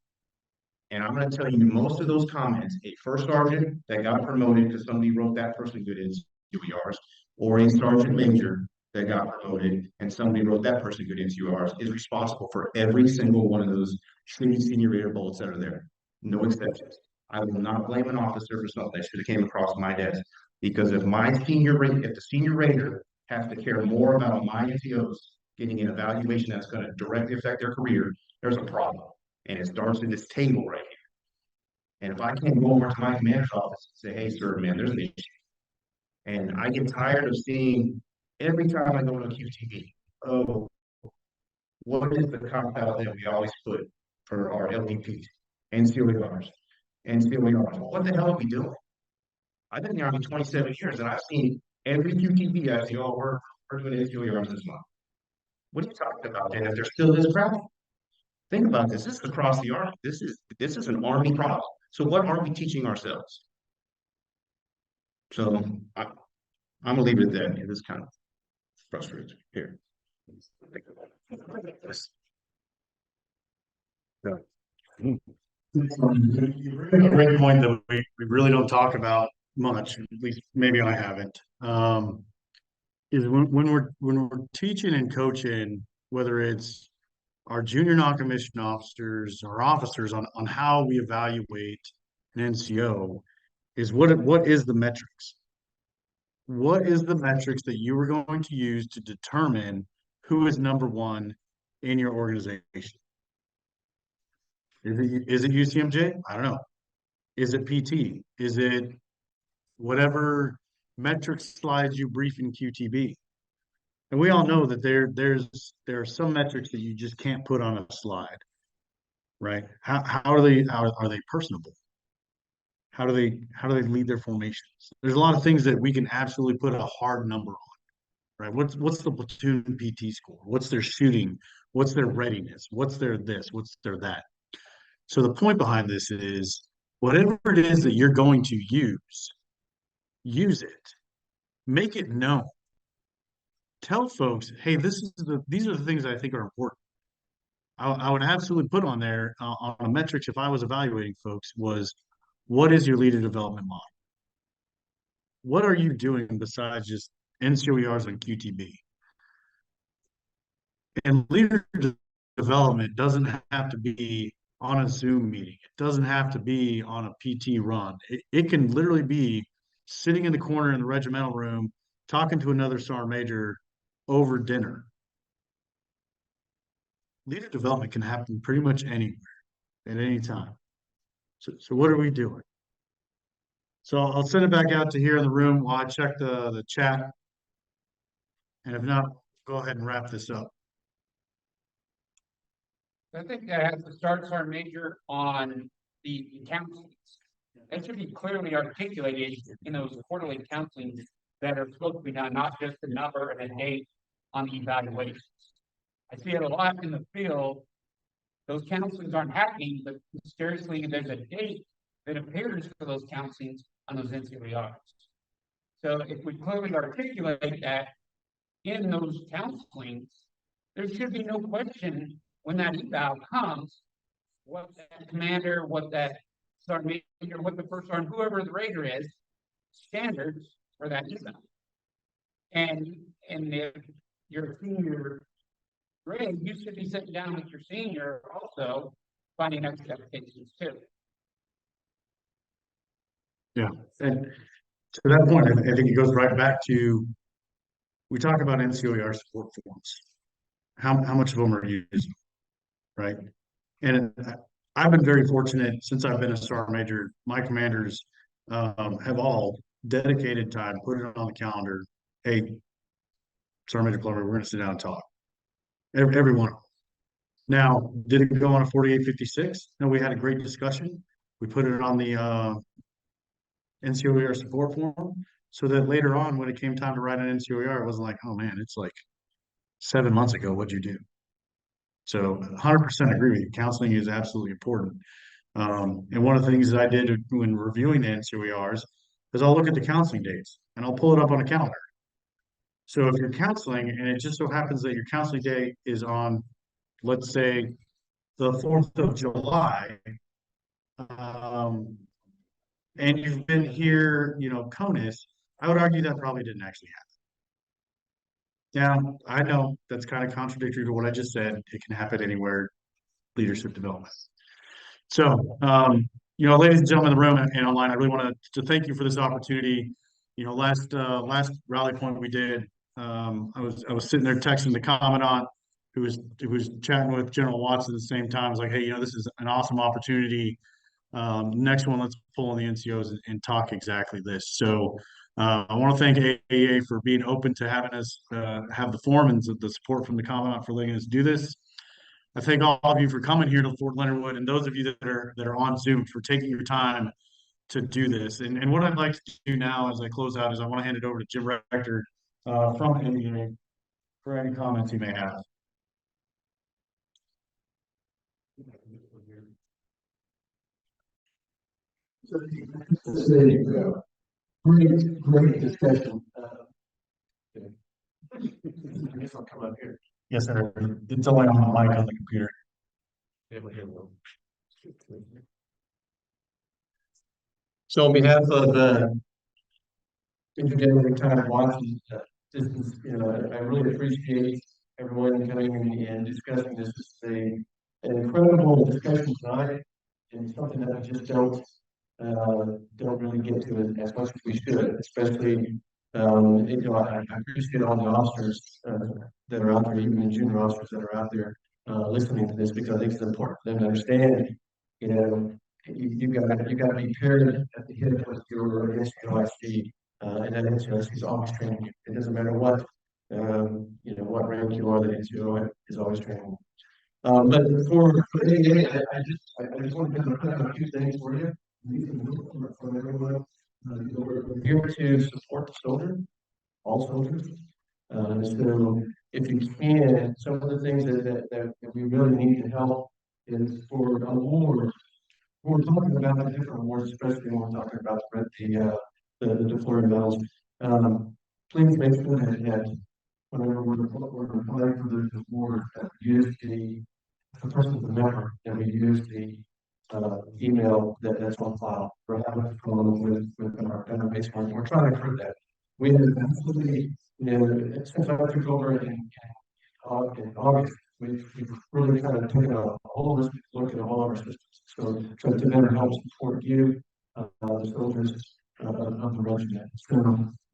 And I'm going to tell you, most of those comments, a first sergeant that got promoted because somebody wrote that person good in COERs, or a sergeant major that got promoted and somebody wrote that person good in COERs, is responsible for every single one of those shitty senior rater bullets that are there. No exceptions. I will not blame an officer for something that should have came across my desk. Because if the senior rater has to care more about my NCOs getting an evaluation that's going to directly affect their career, there's a problem. And it starts at this table right here. And if I can't go over to my commander's office and say, hey, sir, man, there's an issue. And I get tired of seeing every time I go to a QTB, oh, what is the cop out that we always put for our LDPs and COERs and COERs? What the hell are we doing? I've been in the Army 27 years, and I've seen every QTB I see, oh, we're doing NCOERs this month. What are you talking about then if there still is crap? Think about this. This is across the Army. This is an Army problem. So what are we teaching ourselves? So I'm going to leave it at that. It is kind of frustrating here.
You bring up a great point that we really don't talk about much, at least maybe I haven't, is when we're teaching and coaching, whether it's our junior non-commissioned officers or officers on how we evaluate an NCO, is what is the metrics? What is the metrics that you are going to use to determine who is number one in your organization? Is it UCMJ? I don't know. Is it PT? Is it whatever metric slides you brief in QTB? And we all know that there are some metrics that you just can't put on a slide, right? How are they personable? How do they lead their formations? There's a lot of things that we can absolutely put a hard number on, right? What's the platoon PT score? What's their shooting? What's their readiness? What's their this? What's their that? So the point behind this is whatever it is that you're going to use it, make it known. Tell folks, hey, these are the things I think are important. I would absolutely put on there on a metrics if I was evaluating folks was, what is your leader development model? What are you doing besides just NCOERs and QTB? And leader development doesn't have to be on a Zoom meeting. It doesn't have to be on a PT run. It can literally be sitting in the corner in the regimental room, talking to another sergeant major over dinner. Leader development can happen pretty much anywhere at any time. So what are we doing? So I'll send it back out to here in the room while I check the chat. And if not, go ahead and wrap this up.
I think that has to start, Sergeant Major, on the counselings. That should be clearly articulated in those quarterly counselings that are supposed to be done, not just a number and a date on the evaluations. I see it a lot in the field. Those counselings aren't happening, but mysteriously there's a date that appears for those counselings on those NCOERs. So if we clearly articulate that in those counselings, there should be no question when that eval comes, what that commander, what that sergeant major, what the first sergeant, whoever the rater is, standards for that eval. And if your senior great, you should be sitting down with your senior also, finding expectations too.
Yeah, and to that point, I think it goes right back to, we talk about NCOER support forms. How much of them are used, right? And I've been very fortunate since I've been a sergeant major. My commanders have all dedicated time, put it on the calendar. Hey, sergeant major Plummer, we're going to sit down and talk. Every one of them. Now, did it go on a 4856? No, we had a great discussion. We put it on the NCOER support form so that later on, when it came time to write an NCOER, it wasn't like, oh man, it's like 7 months ago. What'd you do? So 100% agree with you. Counseling is absolutely important. And one of the things that I did when reviewing the NCOERs is I'll look at the counseling dates and I'll pull it up on a calendar. So if you're counseling and it just so happens that your counseling day is on, let's say, the 4th of July, and you've been here, CONUS, I would argue that probably didn't actually happen. Now, I know that's kind of contradictory to what I just said. It can happen anywhere, leadership development. So, ladies and gentlemen in the room and online, I really want to thank you for this opportunity. Last rally point we did, I was sitting there texting the commandant who was chatting with General Watson at the same time. I was like, hey, this is an awesome opportunity. Next one, let's pull on the NCOs and talk exactly this. So I want to thank AAA for being open to having us have the forum and the support from the commandant for letting us do this. I thank all of you for coming here to Fort Leonard Wood, and those of you that are on Zoom for taking your time to do this. And what I'd like to do now as I close out is I want to hand it over to Jim Rector from NDA for any comments you may have.
Great discussion.
I guess I'll come up here. Yes, sir. It's only on the mic on the computer.
So on behalf of Engineer Retired Watson, I really appreciate everyone coming and discussing this. It's an incredible discussion tonight, and something that we just don't really get to as much as we should, especially, I appreciate all the officers that are out there, even the junior officers that are out there listening to this, because I think it's important for them to understand, you got to be paired at the hip with your NCOIC, and that NCOIC is always training you. It doesn't matter what rank you are, the NCO is always training you. But for AA, I just want to put up a few things for you. From everyone. We're here to support the soldier, all soldiers. So if you can, some of the things that we really need to help is for awards. We're talking about the different awards, especially when we're talking about the deployed medals. Please make sure that whenever we're applying for the award, that we use the person's a member, and we use the email that's on file for having a problem with our baseline. We're trying to improve that. We have absolutely, since I took over in August, we've really kind of taken a holistic look at all of our systems. So to better help support you, the soldiers of the regiment. So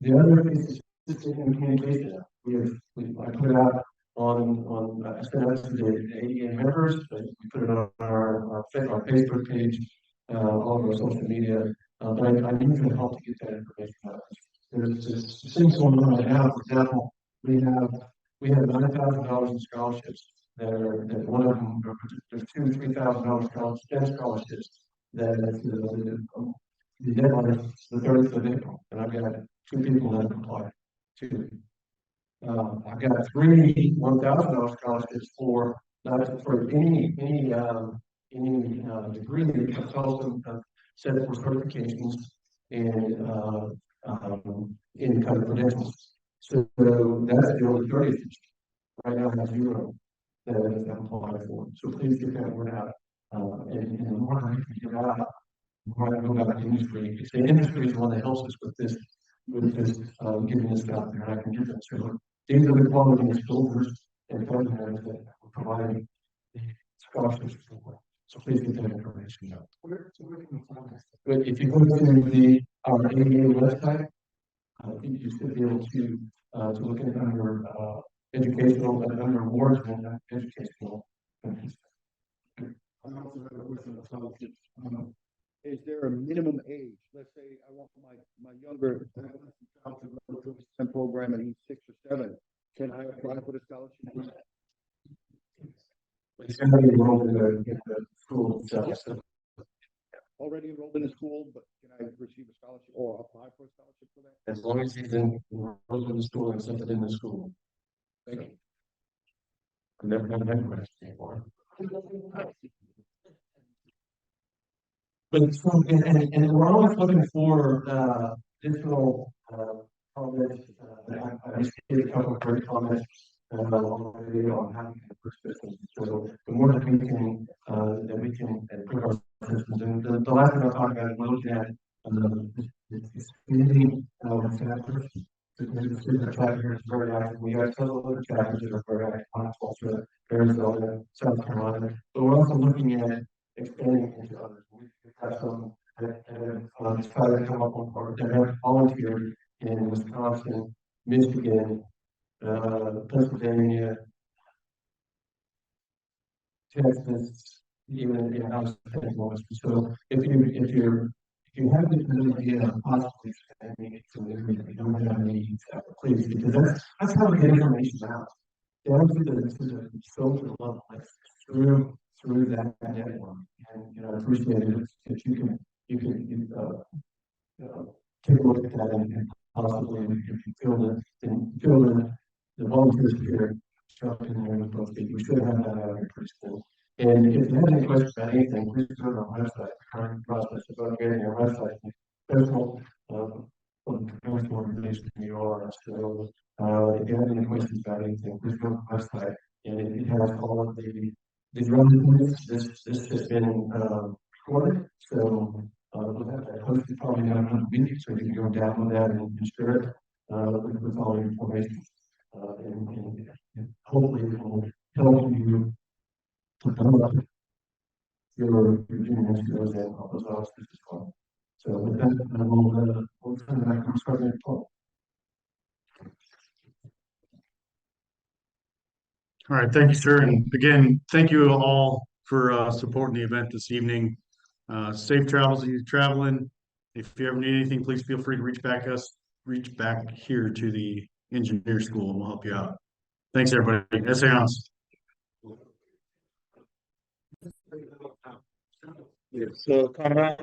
the other thing is communication. I put out I sent out to the ADA members, but we put it on our Facebook page, all of our social media. But I need to help to get that information out. There's things going on right now. For example, we have $9,000 in scholarships that one of them, there's $2,000-$3,000 STEM scholarships that the deadline is the 30th of April, and I've got 2 people that have applied. 2. I've got 3 $1,000 scholarships for any degree, but also set for certifications and any kind of credentials. So that's the only 30th. Right now, I have 0 that have applied for. So please get that word out. And the more I can get out, the more I know about the industry. Because the industry is the one that helps us with this, getting this out there. And I can get them to them. These are the quality of soldiers
can tell you that we're providing the scholarships for. So please get that information out. But if you go to the ADA website, I think you should be able to look at it under educational, under awards and educational.
I also have a question on scholarships. Is there a minimum age? Let's say I want my younger child to go to a STEM program and he's 6 or 7. Can I apply for the scholarship?
It's going to be enrolled in the school itself. So
Already enrolled in the school, but can I receive a scholarship or apply for a scholarship for that?
as long as he's enrolled in the school and accepted in the school.
Thank you.
I've never had that question before. But it's from, and we're always looking for additional comments. I received a couple of great comments on the video on how we can improve systems. So the more that we can improve our systems, and the last thing I'll talk about is we're looking at expanding our chapters. The chapter is very active. We have several other chapters that are very active, Tulsa, Arizona, South Carolina. But we're also looking at expanding into others. We have some that have tried to come up with, or that have volunteered in Wisconsin, Michigan, Pennsylvania, Texas, even in House. So if you have the idea of possibly expanding it to the area, you don't have any, please, because that's how we get information out. Down to the social level, like through that network. And I appreciate it if you can take a look at that and possibly if you feel the volunteer spirit struck in there with both people. We should have that out here pretty soon. And if you have any questions about anything, please go to our website. The current process of updating our website. Personal organization you are. So if you have any questions about anything, please go to the website. And it has all of the relevant. This has been recorded. So we'll have that posted probably in another week, so you can go download that and share it with all the information. And hopefully it will help you to develop your junior skills and all those officers as well. So with that, we'll turn it back to Sergeant Paul.
All right, thank you, sir. And again, thank you all for supporting the event this evening. Safe travels as you're traveling. If you ever need anything, please feel free to reach back here to the engineer school and we'll help you out. Thanks, everybody. Essayons.
So, Conrad,